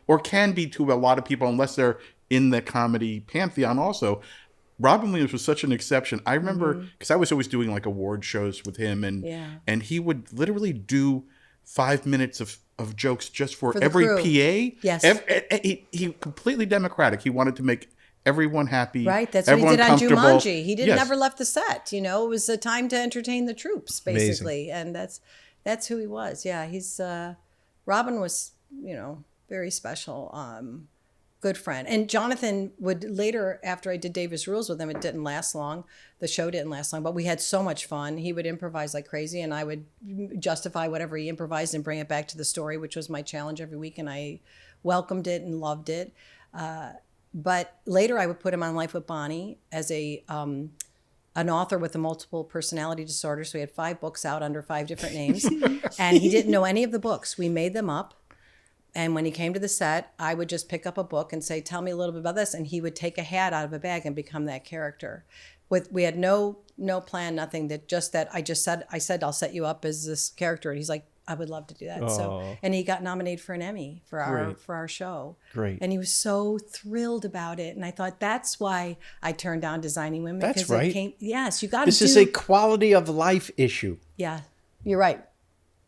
Speaker 2: or can be to a lot of people unless they're in the comedy pantheon also. Robin Williams was such an exception. I remember because I was always doing like award shows with him, and he would literally do 5 minutes of jokes just for every
Speaker 4: crew.
Speaker 2: PA.
Speaker 4: Yes.
Speaker 2: He completely democratic. He wanted to make everyone happy.
Speaker 4: Right. That's what he
Speaker 2: everyone
Speaker 4: did on
Speaker 2: comfortable.
Speaker 4: Jumanji. He
Speaker 2: Yes.
Speaker 4: never left the set. It was a time to entertain the troops, basically. And that's who he was. Yeah. He's Robin was, very special. Good friend. And Jonathan would later, after I did Davis Rules with him, it didn't last long. The show didn't last long, but we had so much fun. He would improvise like crazy, and I would justify whatever he improvised and bring it back to the story, which was my challenge every week, and I welcomed it and loved it. But later I would put him on Life with Bonnie as an author with a multiple personality disorder. So he had 5 books out under 5 different names, and he didn't know any of the books. We made them up. And when he came to the set, I would just pick up a book and say, tell me a little bit about this. And he would take a hat out of a bag and become that character. We had no plan, nothing. I said, I'll set you up as this character. And he's like, I would love to do that. So, and he got nominated for an Emmy for our show.
Speaker 1: Great.
Speaker 4: And he was so thrilled about it. And I thought that's why I turned down Designing Women.
Speaker 1: That's right.
Speaker 4: Yes, you got to
Speaker 1: This is a quality of life issue.
Speaker 4: Yeah, you're right.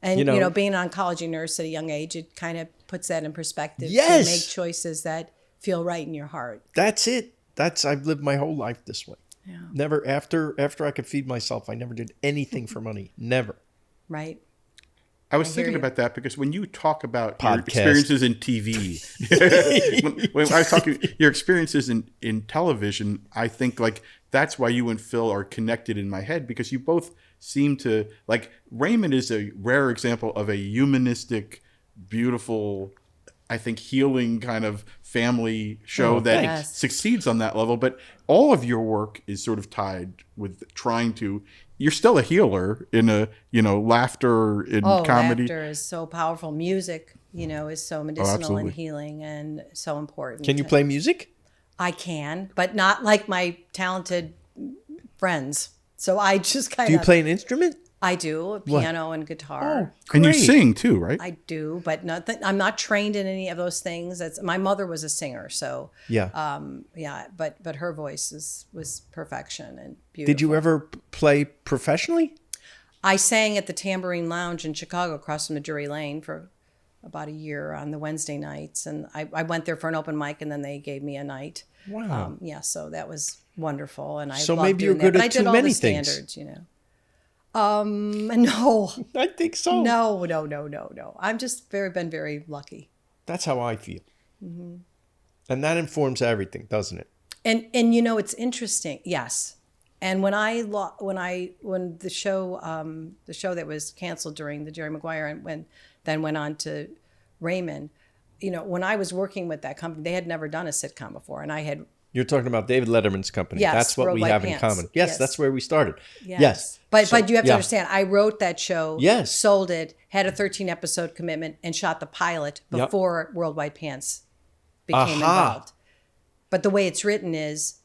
Speaker 4: And, being an oncology nurse at a young age, it kind of puts that in perspective.
Speaker 1: Yes.
Speaker 4: To make choices that feel right in your heart.
Speaker 1: That's it. I've lived my whole life this way.
Speaker 4: Yeah.
Speaker 1: Never, after I could feed myself, I never did anything for money. Never.
Speaker 4: Right.
Speaker 2: I was thinking about that because when you talk about your
Speaker 1: Podcast.
Speaker 2: experiences in TV, when I was talking your experiences in television, I think like that's why you and Phil are connected in my head because you both seem to like Raymond is a rare example of a humanistic, beautiful, I think healing kind of family show that succeeds on that level. But all of your work is sort of tied with trying to. You're still a healer in a laughter in comedy.
Speaker 4: Laughter is so powerful. Music, is so medicinal and healing and so important.
Speaker 1: Can you play music?
Speaker 4: I can, but not like my talented friends. So I just kind of.
Speaker 1: Do you play an instrument?
Speaker 4: I do, piano and guitar.
Speaker 2: And you sing too, right?
Speaker 4: I do, but I'm not trained in any of those things. My mother was a singer, so but her voice was perfection and beautiful.
Speaker 1: Did you ever play professionally?
Speaker 4: I sang at the Tambourine Lounge in Chicago, across from the Drury Lane, for about a year on the Wednesday nights, and I went there for an open mic, and then they gave me a night.
Speaker 1: Wow.
Speaker 4: So that was wonderful, and I
Speaker 1: so
Speaker 4: loved
Speaker 1: maybe you're
Speaker 4: doing
Speaker 1: good
Speaker 4: that.
Speaker 1: at too many things.
Speaker 4: No.
Speaker 1: I think so.
Speaker 4: No. I'm just been very lucky.
Speaker 1: That's how I feel. Mm-hmm. And that informs everything, doesn't it?
Speaker 4: And it's interesting. Yes. And when the show that was canceled during the Jerry Maguire and then went on to Raymond, when I was working with that company, they had never done a sitcom before, and I had.
Speaker 1: You're talking about David Letterman's company.
Speaker 4: Yes,
Speaker 1: that's what we
Speaker 4: Worldwide
Speaker 1: have
Speaker 4: Pants.
Speaker 1: in common. Yes, that's where we started.
Speaker 4: Yes. But you have to understand, I wrote that show,
Speaker 1: Yes.
Speaker 4: sold it, had a 13-episode commitment, and shot the pilot before Worldwide Pants became involved. But the way it's written is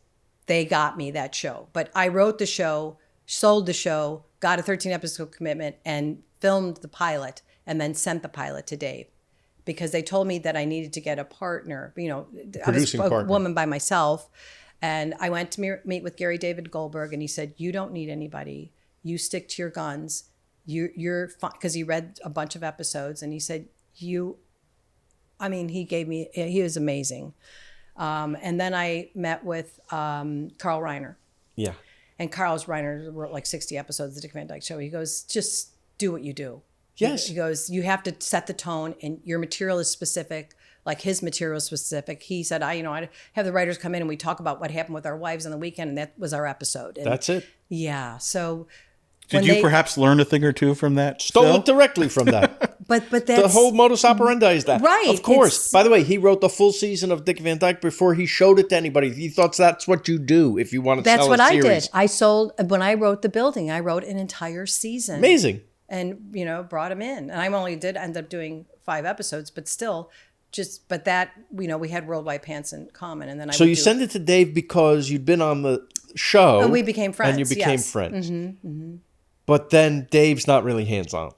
Speaker 4: they got me that show. But I wrote the show, sold the show, got a 13-episode commitment, and filmed the pilot, and then sent the pilot to Dave. Because they told me that I needed to get a partner, I was a woman by myself. And I went to meet with Gary David Goldberg, and he said, you don't need anybody. You stick to your guns. You're fine. Because he read a bunch of episodes, and he said, he was amazing. And then I met with Carl Reiner.
Speaker 1: Yeah.
Speaker 4: And Reiner wrote like 60 episodes of the Dick Van Dyke Show. He goes, just do what you do.
Speaker 1: Yes.
Speaker 4: He goes, you have to set the tone, and your material is specific. like his material specific. He said, I'd have the writers come in and we talk about what happened with our wives on the weekend, and that was our episode. And
Speaker 1: That's it.
Speaker 4: yeah. So
Speaker 2: Did you perhaps learn a thing or two from that?
Speaker 1: Stole
Speaker 2: Phil?
Speaker 1: it directly from that.
Speaker 4: but that's
Speaker 1: The whole modus operandi is that.
Speaker 4: Right,
Speaker 1: Of course.
Speaker 4: it's-
Speaker 1: By the way, he wrote the full season of Dick Van Dyke before he showed it to anybody. He thought that's what you do if you want to
Speaker 4: That's
Speaker 1: sell
Speaker 4: what
Speaker 1: a
Speaker 4: I
Speaker 1: series.
Speaker 4: did. When I wrote The Building, I wrote an entire season.
Speaker 1: Amazing.
Speaker 4: And, brought him in. And I only did end up doing 5 episodes, but still, but that, we had Worldwide Pants in common. And then
Speaker 1: So you send it to Dave because you'd been on the show.
Speaker 4: And we became friends.
Speaker 1: And you became
Speaker 4: yes.
Speaker 1: friends. But then Dave's not really hands-on.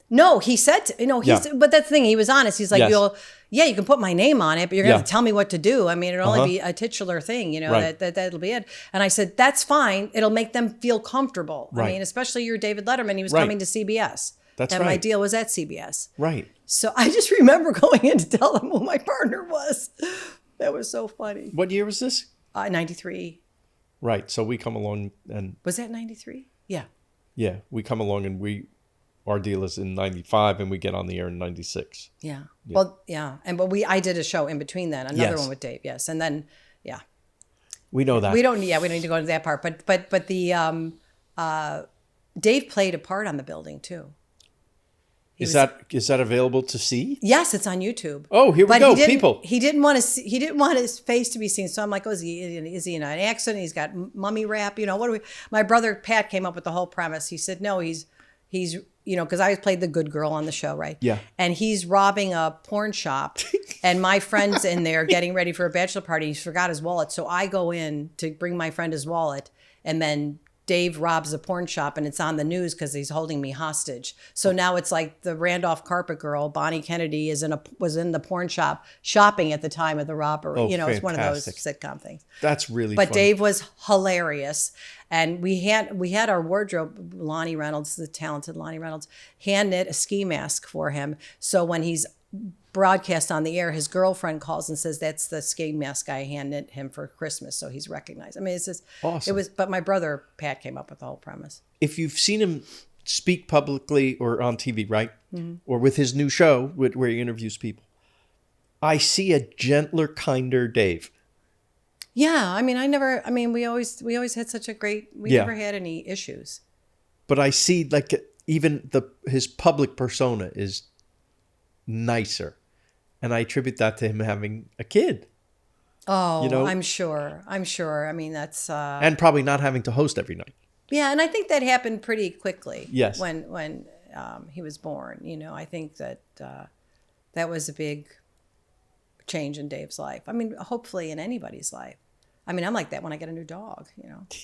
Speaker 4: No, he said, but that's the thing. He was honest. He's like,
Speaker 1: Yes.
Speaker 4: you can put my name on it, but you're going to have to tell me what to do. I mean, it'll only be a titular thing,
Speaker 1: Right.
Speaker 4: that'll be it. And I said, that's fine. It'll make them feel comfortable.
Speaker 1: Right.
Speaker 4: I mean, especially you're David Letterman. He was
Speaker 1: Right.
Speaker 4: coming to CBS.
Speaker 1: That's
Speaker 4: and my
Speaker 1: right.
Speaker 4: deal was at CBS.
Speaker 1: Right.
Speaker 4: So I just remember going in to tell them who my partner was. That was so funny.
Speaker 1: What year was this?
Speaker 4: 93.
Speaker 1: Right. So we come along and
Speaker 4: Was that 93? Yeah.
Speaker 1: yeah, we come along and our deal is in 95 and we get on the air in 96.
Speaker 4: Yeah. Well, yeah. I did a show in between then, another
Speaker 1: Yes.
Speaker 4: one with Dave. Yes. And then, yeah.
Speaker 1: We know that.
Speaker 4: We don't need to go into that part, but the Dave played a part on The Building too.
Speaker 1: Is that available to see?
Speaker 4: Yes, it's on YouTube.
Speaker 1: Oh, here we
Speaker 4: But
Speaker 1: go,
Speaker 4: he didn't-
Speaker 1: people.
Speaker 4: He didn't want his face to be seen. So I'm like, is he in an accident? He's got mummy wrap. What do we? My brother Pat came up with the whole premise. He said, no, he's because I played the good girl on the show, right?
Speaker 1: Yeah.
Speaker 4: And he's robbing a porn shop, and my friend's in there getting ready for a bachelor party. He forgot his wallet, so I go in to bring my friend his wallet, and then Dave robs a porn shop, and it's on the news because he's holding me hostage. So now it's like the Randolph carpet girl, Bonnie Kennedy, was in the porn shop shopping at the time of the robbery.
Speaker 1: Oh,
Speaker 4: It's one of those
Speaker 1: fantastic.
Speaker 4: sitcom things.
Speaker 1: That's really
Speaker 4: But
Speaker 1: funny.
Speaker 4: Dave was hilarious. And we had our wardrobe, Lonnie Reynolds, the talented Lonnie Reynolds, hand knit a ski mask for him. So when he's broadcast on the air, his girlfriend calls and says, that's the ski mask I hand knit him for Christmas. So he's recognized. I mean, it's just,
Speaker 1: Awesome.
Speaker 4: but my brother, Pat, came up with the whole premise.
Speaker 1: If you've seen him speak publicly or on TV, right?
Speaker 4: Mm-hmm.
Speaker 1: Or with his new show where he interviews people, I see a gentler, kinder Dave.
Speaker 4: Yeah. I mean, we always had such a great, we
Speaker 1: Yeah.
Speaker 4: never had any issues.
Speaker 1: But I see even his public persona is nicer. And I attribute that to him having a kid.
Speaker 4: Oh, I'm sure. I mean, that's,
Speaker 1: And probably not having to host every night.
Speaker 4: yeah, and I think that happened pretty quickly.
Speaker 1: Yes.
Speaker 4: When he was born, I think that that was a big change in Dave's life. I mean, hopefully in anybody's life. I mean, I'm like that when I get a new dog.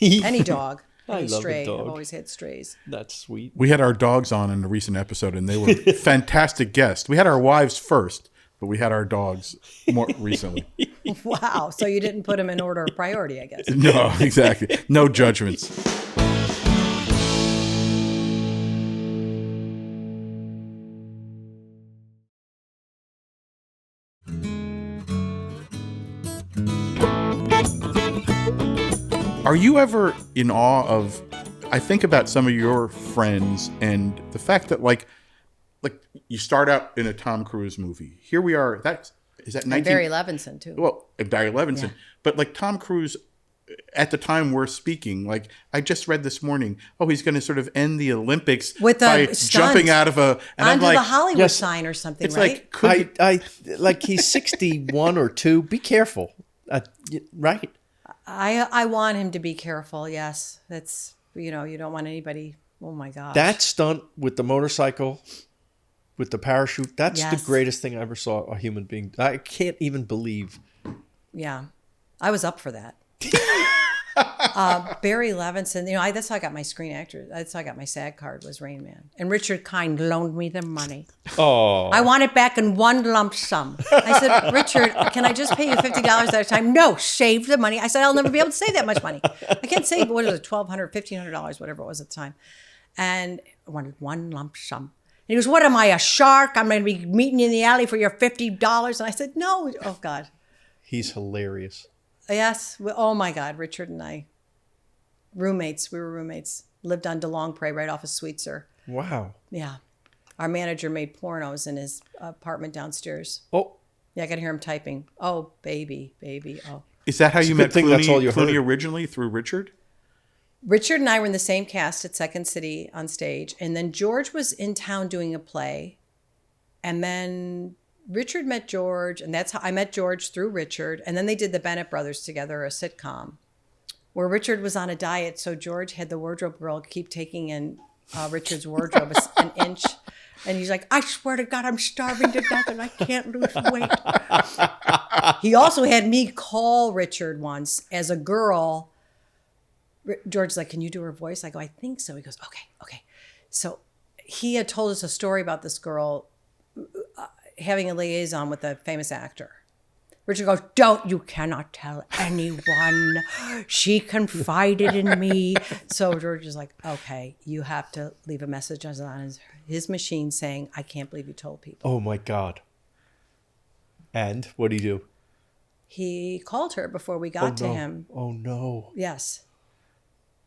Speaker 4: Any dog,
Speaker 1: I
Speaker 4: any
Speaker 1: love a
Speaker 4: stray.
Speaker 1: dog.
Speaker 4: I've always had strays.
Speaker 1: That's sweet.
Speaker 2: We had our dogs on in a recent episode, and they were fantastic guests. We had our wives first, but we had our dogs more recently.
Speaker 4: Wow. So you didn't put them in order of priority, I guess.
Speaker 2: No, exactly. No judgments. Are you ever in awe of, I think about some of your friends and the fact that like you start out in a Tom Cruise movie. Here we are. Is that 19?
Speaker 4: And Barry Levinson too.
Speaker 2: Well, Barry Levinson.
Speaker 4: Yeah.
Speaker 2: But like Tom Cruise, at the time we're speaking, like I just read this morning, he's going to sort of end the Olympics
Speaker 4: With
Speaker 2: by
Speaker 4: a stunt.
Speaker 2: jumping out of a... And
Speaker 4: Onto
Speaker 2: I'm like,
Speaker 4: the Hollywood
Speaker 1: yes,
Speaker 4: sign or something,
Speaker 2: it's
Speaker 4: right?
Speaker 2: like, could
Speaker 1: I like he's 61 or 2. Be careful. Right.
Speaker 4: I want him to be careful. Yes. That's, you don't want anybody. Oh my gosh.
Speaker 1: That stunt with the motorcycle, with the parachute, that's
Speaker 4: Yes.
Speaker 1: the greatest thing I ever saw a human being. I can't even believe.
Speaker 4: Yeah. I was up for that. Barry Levinson, that's how I got my Screen Actor. That's how I got my SAG card, was Rain Man. And Richard Kind loaned me the money.
Speaker 1: Oh,
Speaker 4: I want it back in one lump sum. I said, Richard, can I just pay you $50 at a time? No, save the money. I said, I'll never be able to save that much money. I can't save, what is it, $1,200, $1,500, whatever it was at the time. And I wanted one lump sum. And he goes, what am I, a shark? I'm going to be meeting you in the alley for your $50. And I said, no. Oh, God.
Speaker 1: he's hilarious.
Speaker 4: Yes. Oh, my God. Richard and I, roommates. We were roommates. Lived on DeLong Prairie right off of Sweetser.
Speaker 1: Wow.
Speaker 4: Yeah. Our manager made pornos in his apartment downstairs.
Speaker 1: Oh,
Speaker 4: Yeah, I can hear him typing. Oh, baby. Oh.
Speaker 2: Is that how you met
Speaker 1: thing that's all you
Speaker 2: Clooney
Speaker 1: heard.
Speaker 2: originally, through Richard?
Speaker 4: Richard and I were in the same cast at Second City on stage. And then George was in town doing a play. And then Richard met George. And that's how I met George, through Richard. And then they did the Bennett Brothers together, a sitcom, where Richard was on a diet. So George had the wardrobe girl keep taking in Richard's wardrobe an inch. And he's like, I swear to God, I'm starving to death and I can't lose weight. He also had me call Richard once as a girl. George's like, can you do her voice? I go, I think so. He goes, okay. So he had told us a story about this girl having a liaison with a famous actor. Richard goes, you cannot tell anyone. She confided in me. So George is like, okay, you have to leave a message on his machine saying, I can't believe you told people.
Speaker 1: Oh my God. And what did he do?
Speaker 4: He called her before we got to him.
Speaker 1: Oh no.
Speaker 4: Yes.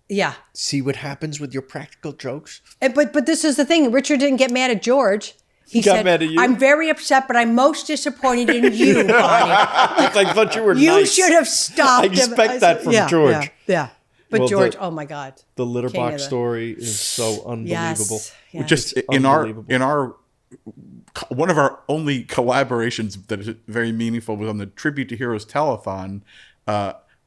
Speaker 4: Yeah.
Speaker 1: See what happens with your practical jokes?
Speaker 4: But this is the thing. Richard didn't get mad at George. He
Speaker 1: got
Speaker 4: said,
Speaker 1: mad at you?
Speaker 4: I'm very upset, but I'm most disappointed in you, Bonnie.
Speaker 1: I thought you were
Speaker 4: You
Speaker 1: nice.
Speaker 4: should have stopped him.
Speaker 1: I expect that from George.
Speaker 4: Yeah. But
Speaker 1: Well,
Speaker 4: George, oh my God.
Speaker 1: The litter
Speaker 4: King
Speaker 1: box
Speaker 4: of the-
Speaker 1: story is so unbelievable.
Speaker 4: Yes.
Speaker 2: Just
Speaker 1: It's
Speaker 2: in our
Speaker 1: unbelievable.
Speaker 2: one of our only collaborations that is very meaningful was on the Tribute to Heroes telethon.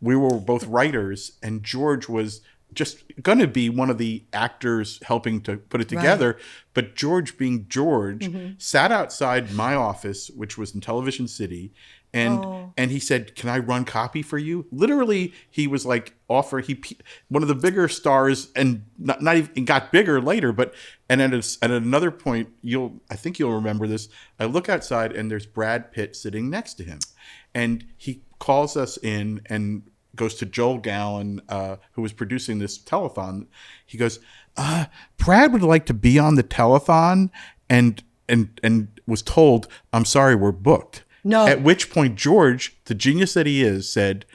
Speaker 2: We were both writers, and George was just going to be one of the actors helping to put it together. Right. But George, being George, sat outside my office, which was in Television City, and he said, "Can I run copy for you?" Literally, he was like one of the bigger stars, and not even got bigger later. But at another point, I think you'll remember this. I look outside, and there's Brad Pitt sitting next to him, and he calls us in and goes to Joel Gallen, who was producing this telethon. He goes, Brad would like to be on the telethon, and was told, I'm sorry, we're booked.
Speaker 4: No.
Speaker 2: At which point George, the genius that he is, said,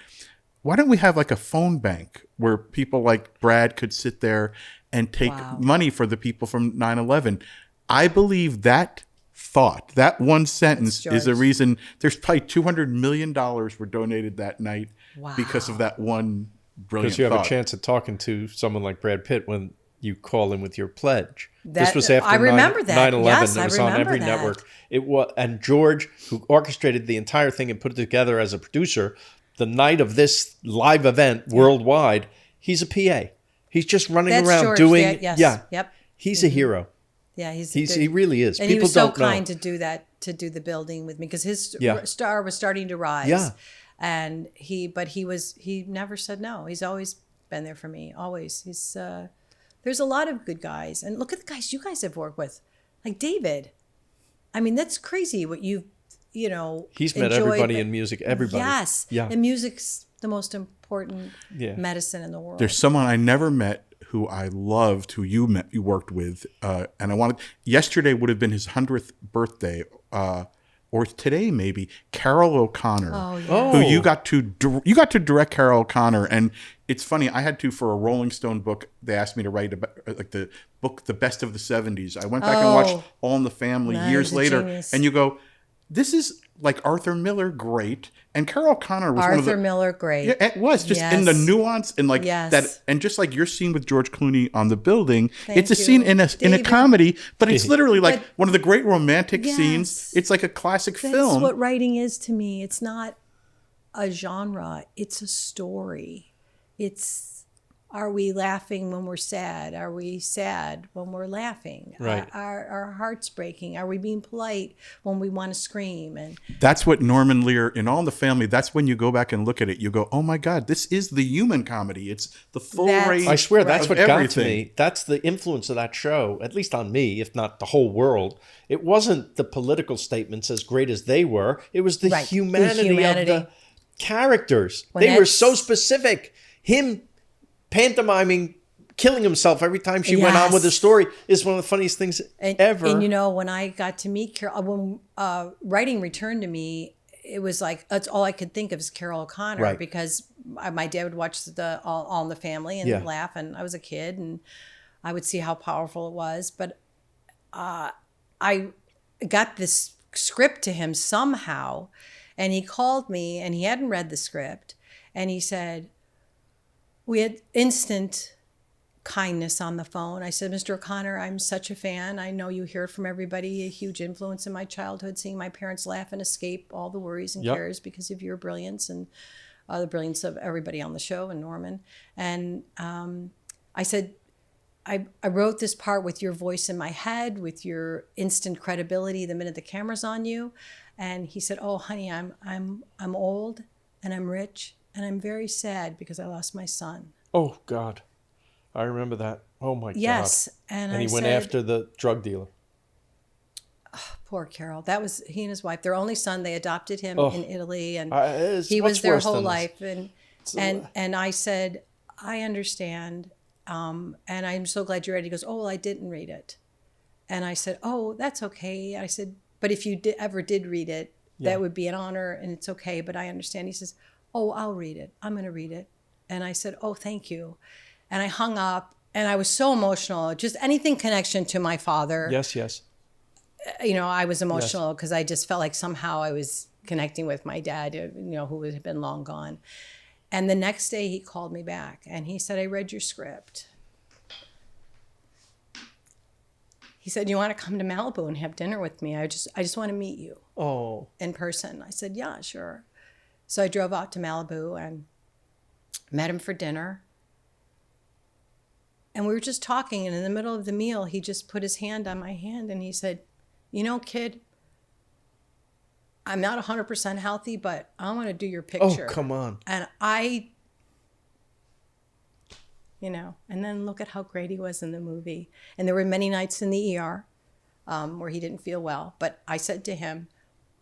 Speaker 2: why don't we have like a phone bank where people like Brad could sit there and take money for the people from 9/11? I believe that thought, that one sentence, is the reason there's probably $200 million were donated that night because of that one brilliant
Speaker 1: Because you have
Speaker 2: thought.
Speaker 1: a chance of talking to someone like Brad Pitt when you call in with your pledge. This was after
Speaker 4: I remember that.
Speaker 1: 9/11.
Speaker 4: Yes,
Speaker 1: it was
Speaker 4: I
Speaker 1: on
Speaker 4: remember
Speaker 1: every
Speaker 4: that.
Speaker 1: network. It was, and George, who orchestrated the entire thing and put it together as a producer, the night of this live event worldwide, he's a PA. He's just running
Speaker 4: That's
Speaker 1: around
Speaker 4: George,
Speaker 1: doing.
Speaker 4: yes. Yep.
Speaker 1: He's a hero.
Speaker 4: Yeah,
Speaker 1: He really is.
Speaker 4: And
Speaker 1: People
Speaker 4: he was so
Speaker 1: don't know.
Speaker 4: kind to do that, to do the building with me, because his
Speaker 1: Yeah.
Speaker 4: star was starting to rise.
Speaker 1: Yeah.
Speaker 4: And he never said no. He's always been there for me. Always. There's a lot of good guys. And look at the guys you guys have worked with. Like David. I mean, that's crazy what he's
Speaker 1: met everybody in music. Everybody.
Speaker 4: Yes.
Speaker 1: Yeah.
Speaker 4: And music's the most important medicine in the world.
Speaker 2: There's someone I never met who I loved, who you worked with, and yesterday would have been his 100th birthday, or today maybe. Carroll O'Connor, who you got to direct. Carroll O'Connor, and it's funny. I had to, for a Rolling Stone book. They asked me to write about like the book, The Best of the '70s. I went back and watched All in the Family years later,
Speaker 4: genius.
Speaker 2: and you go, this is like Arthur Miller, great. And Carroll O'Connor was
Speaker 4: Arthur Miller, great.
Speaker 2: Yeah, it was just in the nuance and like that, and just like your scene with George Clooney on the building. It's a scene in a comedy, but it's literally like one of the great romantic scenes. It's like a classic film.
Speaker 4: That's what writing is to me. It's not a genre. It's a story. Are we laughing when we're sad? Are we sad when we're laughing?
Speaker 1: Right.
Speaker 4: Are our hearts breaking? Are we being polite when we want to scream? And
Speaker 2: that's what Norman Lear in All in the Family. That's when you go back and look at it. You go, oh my God, this is the human comedy. It's the full range.
Speaker 1: I swear that's what
Speaker 2: everything.
Speaker 1: got to me. That's the influence of that show, at least on me, if not the whole world. It wasn't the political statements as great as they were. It was the humanity of the characters. They were so specific. Him pantomiming, killing himself every time she went on with the story is one of the funniest things ever.
Speaker 4: And when I got to meet Carroll, when writing returned to me, it was like, that's all I could think of is Carroll O'Connor, because my dad would watch the All in the Family and laugh, and I was a kid and I would see how powerful it was. But I got this script to him somehow. And he called me, and he hadn't read the script. And he said, we had instant kindness on the phone. I said, Mr. O'Connor, I'm such a fan. I know you hear it from everybody, a huge influence in my childhood, seeing my parents laugh and escape all the worries and cares because of your brilliance and the brilliance of everybody on the show and Norman. And I said, I wrote this part with your voice in my head, with your instant credibility the minute the camera's on you. And he said, oh, honey, I'm old and I'm rich and I'm very sad because I lost my son.
Speaker 1: Oh, God. I remember that. Oh, my God.
Speaker 4: Yes. And
Speaker 1: he
Speaker 4: I
Speaker 1: went
Speaker 4: said,
Speaker 1: after the drug dealer.
Speaker 4: Oh, poor Carroll. That was he and his wife, their only son. They adopted him in Italy, and he was their whole life. And I said, I understand. And I'm so glad you read it. He goes, oh, well, I didn't read it. And I said, oh, that's okay. I said, but if you ever did read it, that would be an honor and it's okay, but I understand. He says, oh, I'll read it. I'm going to read it. And I said, oh, thank you. And I hung up and I was so emotional. Just anything connection to my father.
Speaker 1: Yes, yes.
Speaker 4: You know, I was emotional because I just felt like somehow I was connecting with my dad, you know, who had been long gone. And the next day he called me back and he said, I read your script. He said, you want to come to Malibu and have dinner with me? I just want to meet you in person. I said, yeah, sure. So I drove out to Malibu and met him for dinner. And we were just talking. And in the middle of the meal, he just put his hand on my hand and he said, you know, kid, I'm not 100% healthy, but I want to do your picture.
Speaker 1: Oh, come on.
Speaker 4: And and then look at how great he was in the movie. And there were many nights in the ER where he didn't feel well. But I said to him,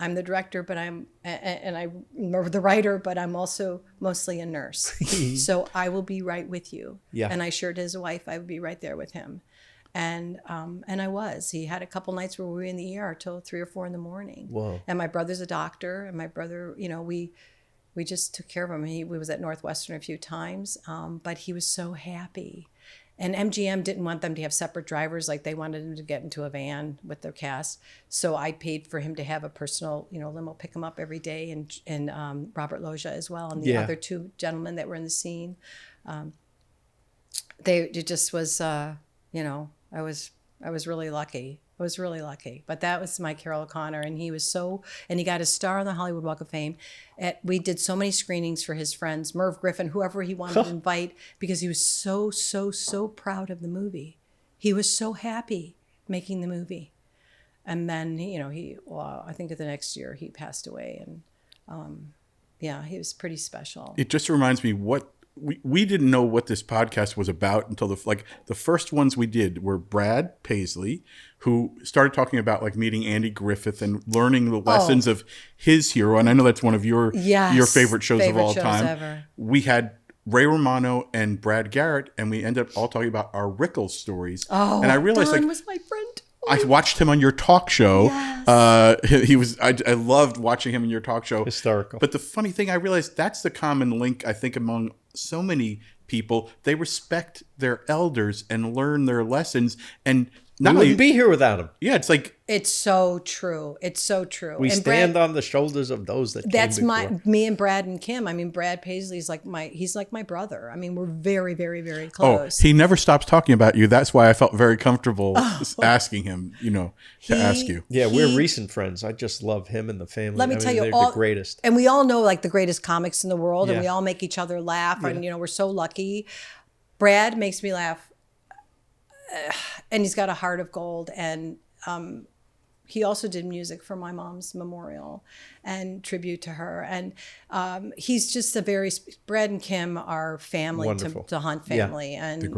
Speaker 4: I'm the director, but I'm the writer, but I'm also mostly a nurse. So I will be right with you.
Speaker 1: Yeah.
Speaker 4: And I assured his wife I would be right there with him. And I was. He had a couple nights where we were in the ER till 3 or 4 in the morning.
Speaker 1: Whoa.
Speaker 4: And my brother's a doctor, and my brother, you know, we just took care of him. We was at Northwestern a few times, but he was so happy. And MGM didn't want them to have separate drivers, like they wanted him to get into a van with their cast. So I paid for him to have a personal, you know, limo pick him up every day, and Robert Loggia as well, and the other 2 gentlemen that were in the scene. It just was, you know, I was really lucky. I was really lucky. But that was my Carroll O'Connor, and he got a star on the Hollywood Walk of Fame. We did so many screenings for his friends, Merv Griffin, whoever he wanted to invite, because he was so, so, so proud of the movie. He was so happy making the movie. And then, you know, I think the next year he passed away, and he was pretty special.
Speaker 2: It just reminds me what we didn't know what this podcast was about until the first ones we did were Brad Paisley, who started talking about like meeting Andy Griffith and learning the lessons of his hero. And I know that's one of your favorite shows of all time.
Speaker 4: Ever.
Speaker 2: We had Ray Romano and Brad Garrett, and we ended up all talking about our Rickles stories.
Speaker 4: Oh,
Speaker 2: and I realized
Speaker 4: Don was my friend.
Speaker 2: I watched him on your talk show. Yes. I loved watching him in your talk show.
Speaker 1: Hysterical.
Speaker 2: But the funny thing, I realized that's the common link, I think, among so many people. They respect their elders and learn their lessons. And
Speaker 1: we wouldn't be here without him.
Speaker 2: Yeah, it's like...
Speaker 4: It's so true. It's so true.
Speaker 1: We stand on the shoulders of those that
Speaker 4: that's
Speaker 1: came before.
Speaker 4: me and Brad and Kim. I mean, Brad Paisley's like he's like my brother. I mean, we're very, very, very close.
Speaker 2: Oh, he never stops talking about you. That's why I felt very comfortable asking him, to ask you.
Speaker 1: Yeah, we're recent friends. I just love him and the family.
Speaker 4: Let me tell you,
Speaker 1: they're the greatest.
Speaker 4: And we all know like the greatest comics in the world, and we all make each other laugh. And, we're so lucky. Brad makes me laugh. And he's got a heart of gold. And he also did music for my mom's memorial and tribute to her. And he's just Brad and Kim are family, to Hunt family.
Speaker 2: Yeah,
Speaker 4: and they're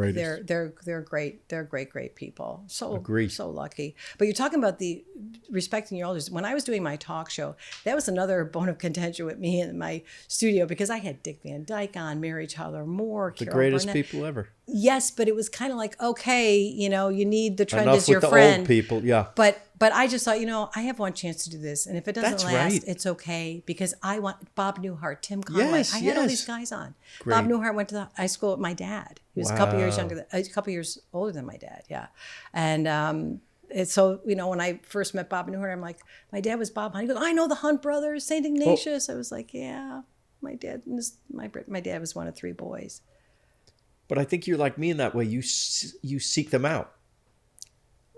Speaker 4: great. They're great people. So
Speaker 1: Agreed.
Speaker 4: So lucky. But you're talking about the respecting your elders. When I was doing my talk show, that was another bone of contention with me in my studio, because I had Dick Van Dyke on, Mary Tyler Moore,
Speaker 1: the
Speaker 4: Carol
Speaker 1: greatest
Speaker 4: Burnett.
Speaker 1: people ever.
Speaker 4: Yes, but it was kind of like, okay, you need the trend
Speaker 1: Enough
Speaker 4: as your
Speaker 1: with the
Speaker 4: friend.
Speaker 1: old people, yeah.
Speaker 4: But I just thought, I have one chance to do this, and if it doesn't
Speaker 1: That's
Speaker 4: last,
Speaker 1: right.
Speaker 4: it's okay, because I want Bob Newhart, Tim Conway.
Speaker 1: Yes,
Speaker 4: I had all
Speaker 1: yes.
Speaker 4: these guys on.
Speaker 1: Great.
Speaker 4: Bob Newhart went to the high school with my dad. He was a couple years younger, a couple years older than my dad. Yeah, and so, when I first met Bob and knew her, I'm like, my dad was Bob Hunt. He goes, I know the Hunt brothers, St. Ignatius. I was like, yeah, my dad was one of 3 boys.
Speaker 1: But I think you're like me in that way. You seek them out.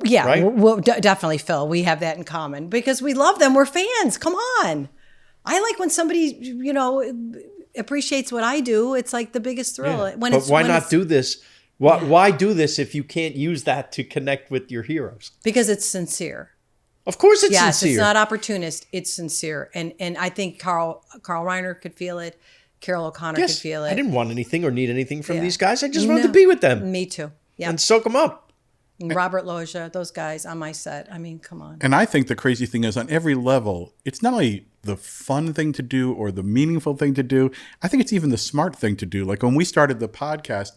Speaker 4: Yeah,
Speaker 1: right?
Speaker 4: well, definitely, Phil. We have that in common because we love them. We're fans. Come on. I like when somebody, appreciates what I do. It's like the biggest thrill.
Speaker 1: Yeah. But why not do this? Why do this if you can't use that to connect with your heroes?
Speaker 4: Because it's sincere.
Speaker 1: Of course it's
Speaker 4: yes,
Speaker 1: sincere.
Speaker 4: It's not opportunist. It's sincere. And I think Carl Reiner could feel it. Carroll O'Connor could feel it.
Speaker 1: I didn't want anything or need anything from these guys. I just wanted to be with them.
Speaker 4: Me too. Yeah.
Speaker 1: And soak them up.
Speaker 4: And Robert Loggia, those guys on my set. I mean, come on.
Speaker 2: And I think the crazy thing is on every level, it's not only the fun thing to do or the meaningful thing to do. I think it's even the smart thing to do. Like when we started the podcast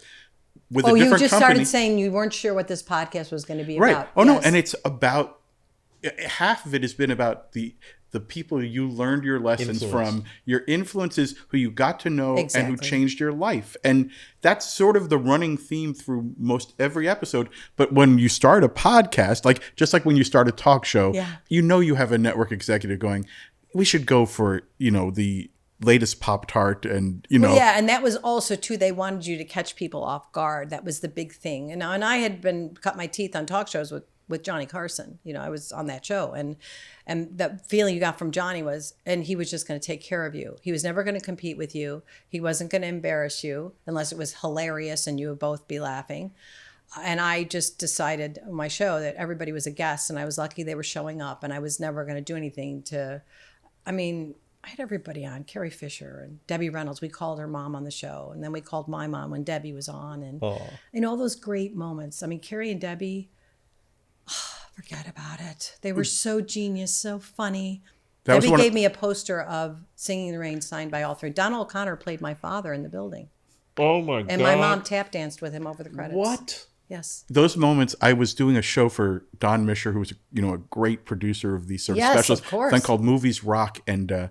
Speaker 2: with a different company. Oh, you just
Speaker 4: started saying you weren't sure what this podcast was going to be
Speaker 2: right.
Speaker 4: about.
Speaker 2: Oh, no. And it's about, half of it has been about the people you learned your lessons from, your influences, who you got to know and who changed your life. And that's sort of the running theme through most every episode. But when you start a podcast, just like when you start a talk show, you have a network executive going, we should go for, the latest Pop-Tart and,
Speaker 4: Well, yeah, and that was also, too, they wanted you to catch people off guard. That was the big thing. And I had been cut my teeth on talk shows with Johnny Carson. I was on that show. And the feeling you got from Johnny was, and he was just going to take care of you. He was never going to compete with you. He wasn't going to embarrass you unless it was hilarious and you would both be laughing. And I just decided on my show that everybody was a guest, and I was lucky they were showing up, and I was never going to do anything I had everybody on, Carrie Fisher and Debbie Reynolds. We called her mom on the show, and then we called my mom when Debbie was on, and all those great moments. Carrie and Debbie, forget about it. They were so genius, so funny. Debbie gave me a poster of Singing in the Rain signed by all 3. Donald O'Connor played my father in the building.
Speaker 1: Oh, my God.
Speaker 4: And my mom tap danced with him over the credits.
Speaker 1: What?
Speaker 4: Yes.
Speaker 2: Those moments, I was doing a show for Don Mischer, who was, a great producer of these sort of specials.
Speaker 4: Of course.
Speaker 2: Thing called Movies Rock. And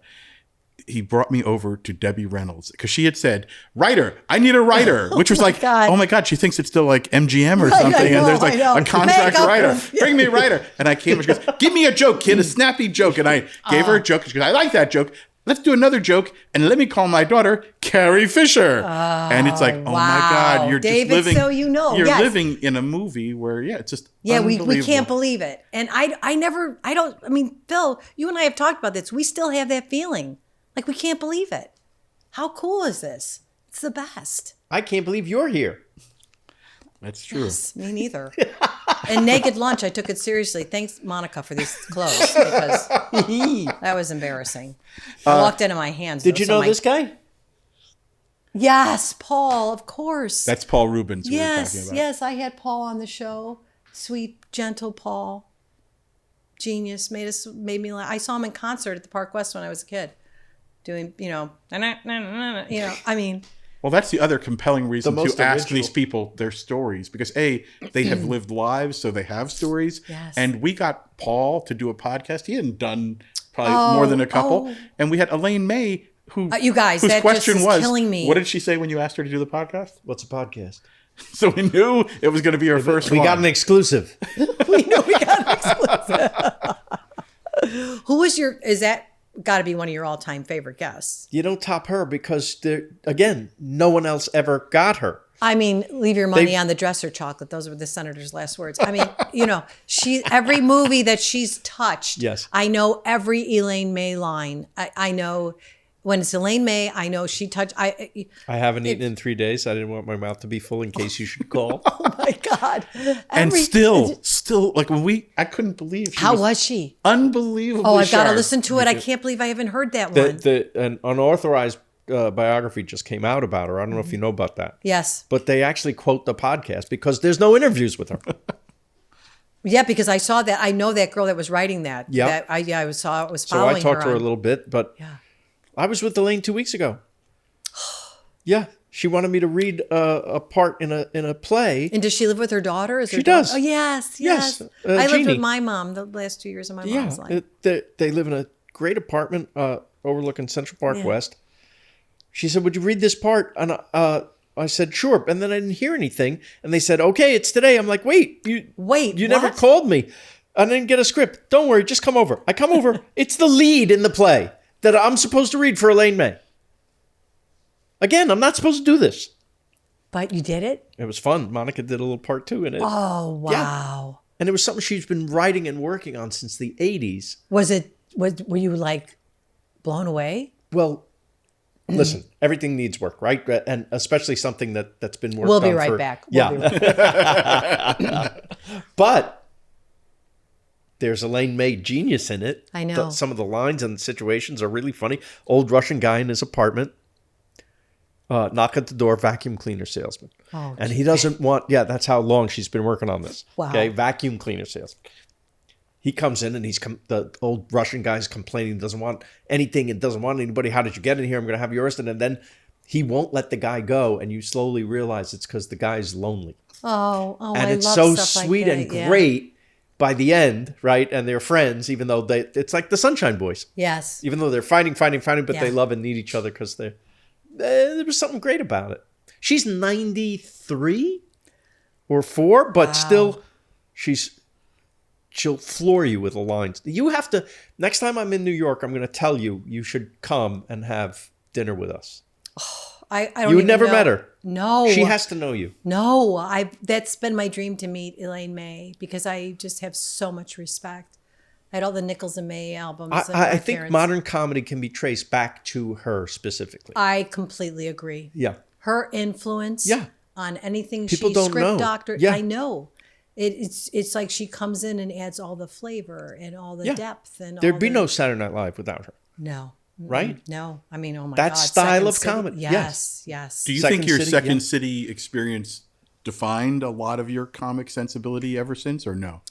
Speaker 2: he brought me over to Debbie Reynolds because she had said, writer, I need a writer, which was like, oh my God, she thinks it's still like MGM or something. And there's like a contract writer. Bring me a writer. And I came and she goes, give me a joke, kid, a snappy joke. And I gave her a joke. She goes, I like that joke. Let's do another joke, and let me call my daughter Carrie Fisher. And it's like, oh my God, you're
Speaker 4: David,
Speaker 2: just living.
Speaker 4: So
Speaker 2: you're living in a movie where, it's just unbelievable.
Speaker 4: we can't believe it. And Phil, you and I have talked about this. We still have that feeling, like we can't believe it. How cool is this? It's the best.
Speaker 1: I can't believe you're here.
Speaker 2: That's true.
Speaker 4: Yes, me neither. And Naked Lunch, I took it seriously. Thanks, Monica, for these clothes, because that was embarrassing. I walked into my hands.
Speaker 1: Did you know this guy?
Speaker 4: Yes, Paul, of course.
Speaker 2: That's Paul Rubens.
Speaker 4: Yes, I had Paul on the show. Sweet, gentle Paul. Genius, made me laugh. I saw him in concert at the Park West when I was a kid, doing,
Speaker 2: Well, that's the other compelling reason to ask these people their stories, because they have lived lives, so they have stories.
Speaker 4: Yes.
Speaker 2: And we got Paul to do a podcast. He hadn't done probably more than a couple. And we had Elaine May, who
Speaker 4: you guys,
Speaker 2: whose
Speaker 4: that
Speaker 2: question
Speaker 4: just is
Speaker 2: was,
Speaker 4: killing me.
Speaker 2: What did she say when you asked her to do the podcast?
Speaker 1: What's a podcast?
Speaker 2: So we knew it was going to be our first one.
Speaker 1: We got an exclusive.
Speaker 4: We got an exclusive. Is that got to be one of your all-time favorite guests?
Speaker 1: You don't top her because, again, no one else ever got her.
Speaker 4: Leave your money on the dresser chocolate. Those were the senator's last words. Every movie that she's touched.
Speaker 1: Yes.
Speaker 4: I know every Elaine May line. I know when it's Elaine May, I know she touched. I
Speaker 1: haven't eaten in 3 days. I didn't want my mouth to be full in case you should call.
Speaker 4: Oh my God.
Speaker 2: And still, like I couldn't believe.
Speaker 4: How was she?
Speaker 2: Unbelievable.
Speaker 4: Oh, I've got to listen to it. I can't believe I haven't heard that one.
Speaker 1: An unauthorized biography just came out about her. I don't know if you know about that.
Speaker 4: Yes.
Speaker 1: But they actually quote the podcast because there's no interviews with her.
Speaker 4: Yeah, because I saw that. I know that girl that was writing that.
Speaker 1: Yeah.
Speaker 4: I was following her.
Speaker 1: So I talked to her a little bit, but I was with Elaine 2 weeks ago. Yeah. She wanted me to read a part in a play.
Speaker 4: And does she live with her daughter?
Speaker 1: She does.
Speaker 4: Oh, yes. I lived
Speaker 1: Jeannie.
Speaker 4: with my mom the last 2 years of my mom's life.
Speaker 1: They live in a great apartment overlooking Central Park West. She said, would you read this part? And I said, sure. And then I didn't hear anything. And they said, okay, it's today. I'm like, wait, you never called me. I didn't get a script. Don't worry, just come over. I come over. It's the lead in the play that I'm supposed to read for Elaine May. Again, I'm not supposed to do this.
Speaker 4: But you did it?
Speaker 1: It was fun. Monica did a little part 2 in it.
Speaker 4: Oh, wow.
Speaker 1: Yeah. And it was something she's been writing and working on since the 80s.
Speaker 4: Were you like blown away?
Speaker 1: Well, listen, everything needs work, right? And especially something that's been worked on.
Speaker 4: We'll be right back. We'll be right back.
Speaker 1: But there's Elaine May genius in it.
Speaker 4: I know.
Speaker 1: Some of the lines and situations are really funny. Old Russian guy in his apartment. Knock at the door, vacuum cleaner salesman.
Speaker 4: Oh,
Speaker 1: and he doesn't want, that's how long she's been working on this.
Speaker 4: Wow.
Speaker 1: Okay, vacuum cleaner salesman. He comes in and the old Russian guy's complaining, doesn't want anything and doesn't want anybody. How did you get in here? I'm going to have you arrested. And then he won't let the guy go. And you slowly realize it's because the guy's lonely.
Speaker 4: Oh,
Speaker 1: and
Speaker 4: I
Speaker 1: it's
Speaker 4: love
Speaker 1: so
Speaker 4: stuff
Speaker 1: sweet
Speaker 4: like that.
Speaker 1: and great by the end, right? And they're friends, even though it's like the Sunshine Boys.
Speaker 4: Yes.
Speaker 1: Even though they're fighting, but they love and need each other because there was something great about it. She's 93 or 4, but still, she'll floor you with the lines. You have to, next time I'm in New York, I'm going to tell you should come and have dinner with us.
Speaker 4: I don't
Speaker 1: You had
Speaker 4: even
Speaker 1: never
Speaker 4: know.
Speaker 1: met her.
Speaker 4: No.
Speaker 1: She has to know you.
Speaker 4: No, that's been my dream to meet Elaine May because I just have so much respect. I had all the Nichols and May albums.
Speaker 1: I think modern comedy can be traced back to her specifically.
Speaker 4: I completely agree.
Speaker 1: Yeah.
Speaker 4: Her influence on anything
Speaker 1: People
Speaker 4: she
Speaker 1: don't
Speaker 4: script
Speaker 1: know.
Speaker 4: doctored.
Speaker 1: Yeah.
Speaker 4: I know. It's like she comes in and adds all the flavor and all the depth and
Speaker 1: There'd be no Saturday Night Live without her.
Speaker 4: No.
Speaker 1: Right?
Speaker 4: No. I mean, oh my
Speaker 1: that
Speaker 4: God.
Speaker 1: style
Speaker 4: Second
Speaker 1: of
Speaker 4: City.
Speaker 1: comedy.
Speaker 4: Yes.
Speaker 2: Do you
Speaker 1: Second
Speaker 2: think your
Speaker 1: City,
Speaker 2: Second City experience defined a lot of your comic sensibility ever since, or no?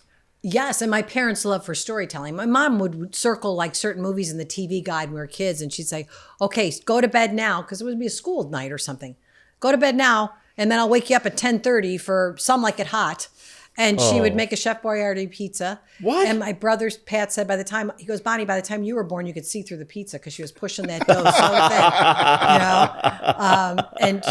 Speaker 4: Yes, and my parents' love for storytelling. My mom would circle like certain movies in the TV guide when we were kids, and she'd say, "Okay, go to bed now," because it would be a school night or something. Go to bed now, and then I'll wake you up at 10:30 for Some Like It Hot. And she would make a Chef Boyardee pizza.
Speaker 1: What?
Speaker 4: And my brother Pat said, by the time Bonnie, by the time you were born, you could see through the pizza because she was pushing that dough so thick, And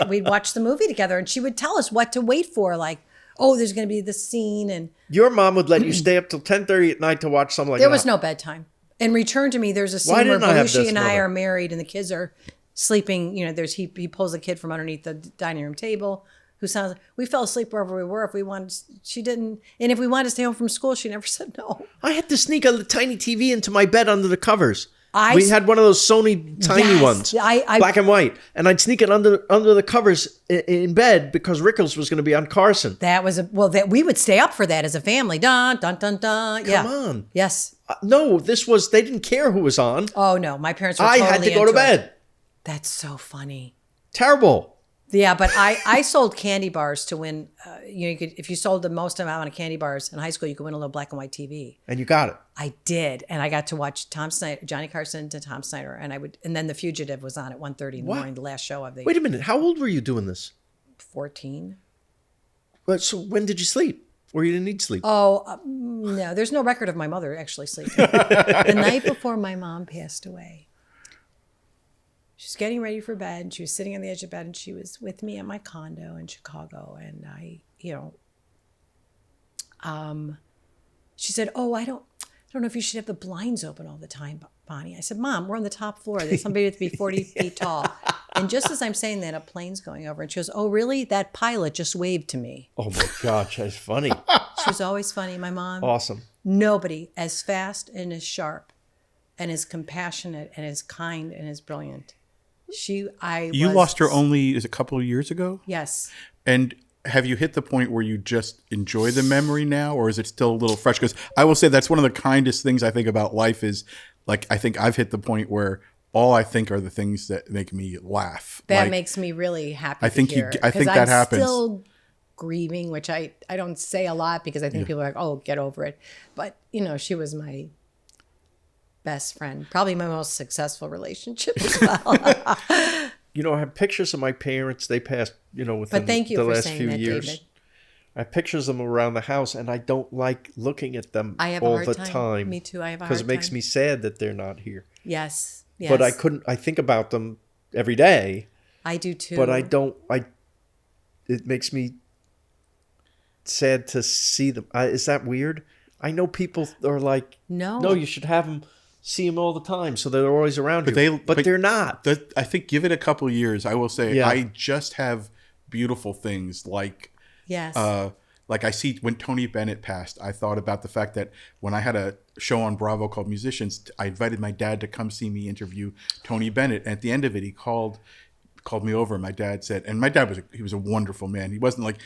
Speaker 4: we'd watch the movie together, and she would tell us what to wait for, like, oh, there's going to be this scene, and
Speaker 1: Your mom would let you stay up till 10:30 at night to watch something like that.
Speaker 4: there was no bedtime. In Return to Me, there's a scene
Speaker 1: Why
Speaker 4: where
Speaker 1: didn't I have
Speaker 4: Belushi
Speaker 1: this
Speaker 4: and I
Speaker 1: mother?
Speaker 4: are married, and the kids are sleeping. He pulls a kid from underneath the dining room table. Who sounds? We fell asleep wherever we were. If we wanted, she didn't. And if we wanted to stay home from school, she never said no.
Speaker 1: I had to sneak a tiny TV into my bed under the covers.
Speaker 4: I
Speaker 1: We
Speaker 4: s-
Speaker 1: had one of those Sony tiny
Speaker 4: Yes,
Speaker 1: ones,
Speaker 4: I-
Speaker 1: black and white, and I'd sneak it under the covers in bed because Rickles was going to be on Carson.
Speaker 4: That was that we would stay up for that as a family. Dun dun dun dun. Yeah.
Speaker 1: Come on.
Speaker 4: Yes.
Speaker 1: No, they didn't care who was on.
Speaker 4: Oh no, my parents were.
Speaker 1: I
Speaker 4: totally
Speaker 1: had to go to
Speaker 4: into it.
Speaker 1: bed.
Speaker 4: That's so funny.
Speaker 1: Terrible.
Speaker 4: Yeah, but I sold candy bars to win. You could, if you sold the most amount of candy bars in high school, you could win a little black and white TV.
Speaker 1: And you got it.
Speaker 4: I did, and I got to watch Johnny Carson to Tom Snyder, and then The Fugitive was on at 1:30 in the morning, the last show of the
Speaker 1: Wait a minute. How old were you doing this?
Speaker 4: 14.
Speaker 1: So when did you sleep? Or you didn't need sleep?
Speaker 4: Oh no, there's no record of my mother actually sleeping. The night before my mom passed away, she was getting ready for bed. She was sitting on the edge of bed, and she was with me at my condo in Chicago. And she said, "Oh, I don't know if you should have the blinds open all the time, Bonnie." I said, "Mom, we're on the top floor. There's somebody to be 40 feet tall." And just as I'm saying that, a plane's going over, and she goes, "Oh, really? That pilot just waved to me."
Speaker 1: Oh my gosh, that's funny.
Speaker 4: She was always funny. My mom.
Speaker 1: Awesome.
Speaker 4: Nobody as fast and as sharp and as compassionate and as kind and as brilliant.
Speaker 2: You lost her only a couple of years ago?
Speaker 4: Yes.
Speaker 2: And have you hit the point where you just enjoy the memory now, or is it still a little fresh? Because I will say that's one of the kindest things I think about life is, like, I think I've hit the point where all I think are the things that make me laugh.
Speaker 4: That makes me really happy
Speaker 2: I think
Speaker 4: to hear.
Speaker 2: I think
Speaker 4: 'Cause
Speaker 2: that
Speaker 4: I'm
Speaker 2: happens.
Speaker 4: still grieving, which I don't say a lot because I think people are like, "Oh, get over it." But, she was my best friend. Probably my most successful relationship as well.
Speaker 1: I have pictures of my parents. They passed, within
Speaker 4: But thank you
Speaker 1: the
Speaker 4: for
Speaker 1: last
Speaker 4: saying
Speaker 1: few
Speaker 4: that,
Speaker 1: years.
Speaker 4: David.
Speaker 1: I have pictures of them around the house, and I don't like looking at them
Speaker 4: I have a
Speaker 1: all
Speaker 4: hard
Speaker 1: the
Speaker 4: time.
Speaker 1: time.
Speaker 4: Me too. I have a hard
Speaker 1: Because it makes
Speaker 4: time.
Speaker 1: me sad that they're not here.
Speaker 4: Yes. Yes.
Speaker 1: But I think about them every day,
Speaker 4: I do too.
Speaker 1: but it makes me sad to see them. Is that weird? I know people are like,
Speaker 4: No.
Speaker 1: you should have them see them all the time, so they're always around you.
Speaker 2: But
Speaker 1: They're not.
Speaker 2: I think give it a couple of years. I will say
Speaker 1: Yeah.
Speaker 2: I just have beautiful things like
Speaker 4: Yes.
Speaker 2: like I see when Tony Bennett passed, I thought about the fact that when I had a show on Bravo called Musicians, I invited my dad to come see me interview Tony Bennett. And at the end of it, he called me over, and my dad said, and my dad was a wonderful man. He wasn't like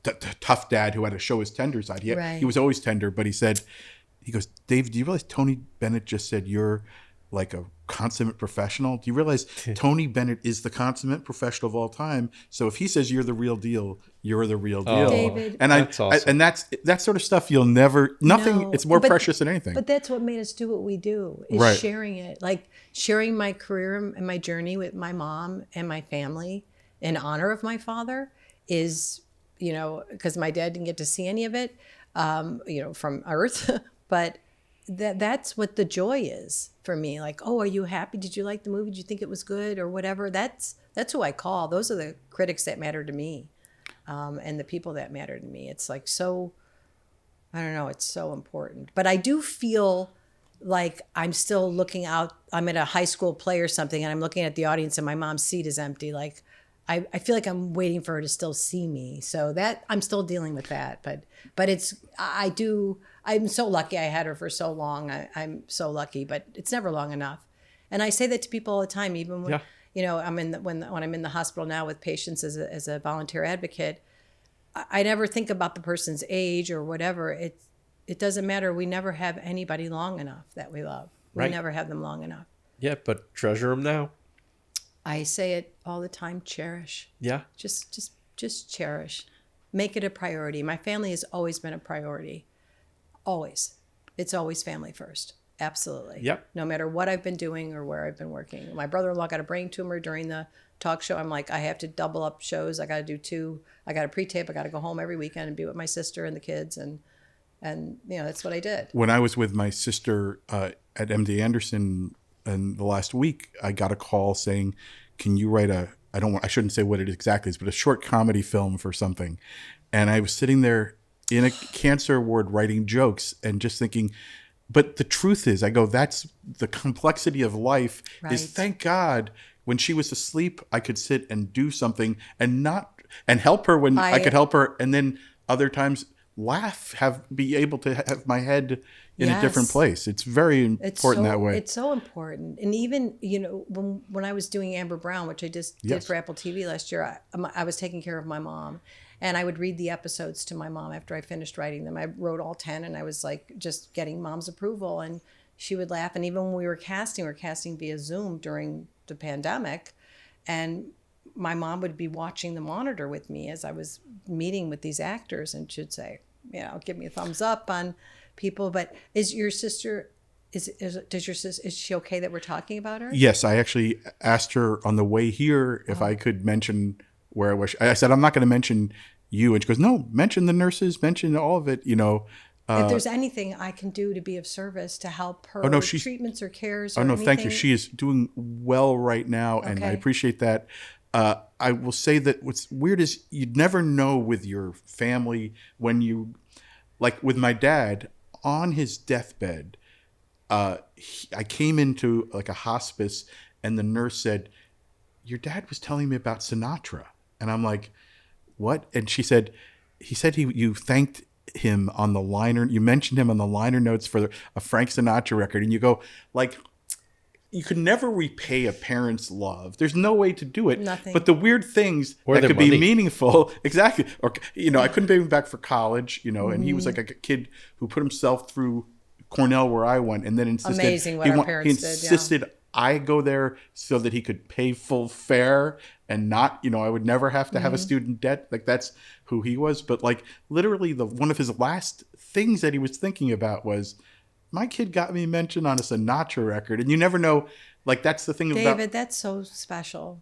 Speaker 2: a tough dad who had to show his tender side.
Speaker 4: Right.
Speaker 2: He was always tender, but he goes, Dave, do you realize Tony Bennett just said you're like a consummate professional? Do you realize Tony Bennett is the consummate professional of all time? So if he says you're the real deal, you're the real deal.
Speaker 4: David.
Speaker 2: And
Speaker 1: That's awesome.
Speaker 2: and that's that sort of stuff you'll never, nothing,
Speaker 4: No,
Speaker 2: it's more
Speaker 4: but-
Speaker 2: precious than anything.
Speaker 4: But that's what made us do what we do, is
Speaker 2: Right.
Speaker 4: sharing it. Like sharing my career and my journey with my mom and my family in honor of my father is, because my dad didn't get to see any of it, from Earth. But that's what the joy is for me. Like, oh, are you happy? Did you like the movie? Did you think it was good or whatever? That's who I call. Those are the critics that matter to me, and the people that matter to me. It's like so, I don't know, it's so important. But I do feel like I'm still looking out. I'm at a high school play or something, and I'm looking at the audience and my mom's seat is empty. Like, I feel like I'm waiting for her to still see me. So that I'm still dealing with that. But I'm so lucky I had her for so long. I'm so lucky, but it's never long enough. And I say that to people all the time, even when, I'm when I'm in the hospital now with patients as a volunteer advocate, I never think about the person's age or whatever. It doesn't matter. We never have anybody long enough that we love. We
Speaker 1: Right.
Speaker 4: never have them long enough.
Speaker 1: Yeah, but treasure them now.
Speaker 4: I say it all the time, cherish.
Speaker 1: Yeah.
Speaker 4: Just cherish. Make it a priority. My family has always been a priority. Always. It's always family first. Absolutely.
Speaker 1: Yep.
Speaker 4: No matter what I've been doing or where I've been working. My brother-in-law got a brain tumor during the talk show. I'm like, I have to double up shows. I got to do 2. I got a pre-tape. I got to go home every weekend and be with my sister and the kids. And that's what I did.
Speaker 2: When I was with my sister at MD Anderson in the last week, I got a call saying, can you write I shouldn't say what it exactly is, but a short comedy film for something. And I was sitting there in a cancer ward writing jokes and just thinking, but the truth is, I go, that's the complexity of life.
Speaker 4: Right.
Speaker 2: Is thank God when she was asleep, I could sit and do something and help her when I could help her. And then other times laugh, be able to have my head in a different place. It's very important that way.
Speaker 4: It's so important. And even, when I was doing Amber Brown, which I just did for Apple TV last year, I was taking care of my mom. And I would read the episodes to my mom after I finished writing them. I wrote all 10, and I was like just getting mom's approval. And she would laugh. And even when we were casting via Zoom during the pandemic. And my mom would be watching the monitor with me as I was meeting with these actors, and she'd say, give me a thumbs up on people. But is your sister, is she okay that we're talking about her?
Speaker 2: Yes, I actually asked her on the way here if I could mention where I was. I said, I'm not going to mention you. And she goes, no, mention the nurses, mention all of it,
Speaker 4: if there's anything I can do to be of service to help her treatments or cares or anything.
Speaker 2: Thank you. She is doing well right now, and I appreciate that. I will say that what's weird is you'd never know with your family when you, like with my dad, on his deathbed, I came into like a hospice, and the nurse said, your dad was telling me about Sinatra. And I'm like, what? And he said you thanked him on the liner. You mentioned him on the liner notes for a Frank Sinatra record. And you go like, you could never repay a parent's love. There's no way to do it.
Speaker 4: Nothing.
Speaker 2: But the weird things
Speaker 1: Or
Speaker 2: that
Speaker 1: their
Speaker 2: could
Speaker 1: money.
Speaker 2: be meaningful. Exactly. Or, I couldn't pay him back for college, and he was like a kid who put himself through Cornell where I went, and then insisted.
Speaker 4: Amazing what our parents did, yeah.
Speaker 2: He insisted I go there so that he could pay full fare and not, I would never have to have a student debt. Like that's who he was. But like literally one of his last things that he was thinking about was, my kid got me mentioned on a Sinatra record. And you never know, like that's the thing about
Speaker 4: David, that's so special.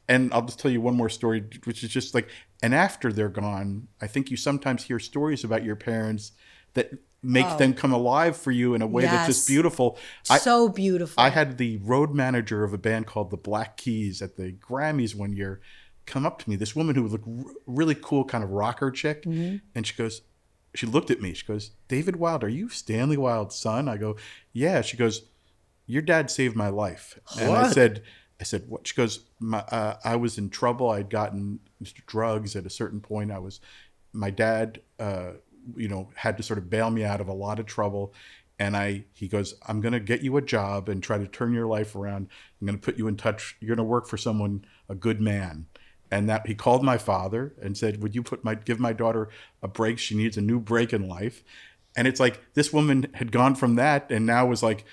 Speaker 2: And I'll just tell you one more story, which is just like, and after they're gone, I think you sometimes hear stories about your parents that make them come alive for you in a way that's just beautiful.
Speaker 4: So beautiful.
Speaker 2: I had the road manager of a band called the Black Keys at the Grammys one year come up to me, this woman who looked really cool, kind of rocker chick. Mm-hmm. And she goes, she looked at me. She goes, David Wilde, are you Stanley Wilde's son? I go, yeah. She goes, your dad saved my life. And I said, what? She goes, I was in trouble. I'd gotten drugs at a certain point. My dad, had to sort of bail me out of a lot of trouble. And he goes, I'm going to get you a job and try to turn your life around. I'm going to put you in touch. You're going to work for someone, a good man. And that he called my father and said, would you give my daughter a break? She needs a new break in life. And it's like, this woman had gone from that and now was like,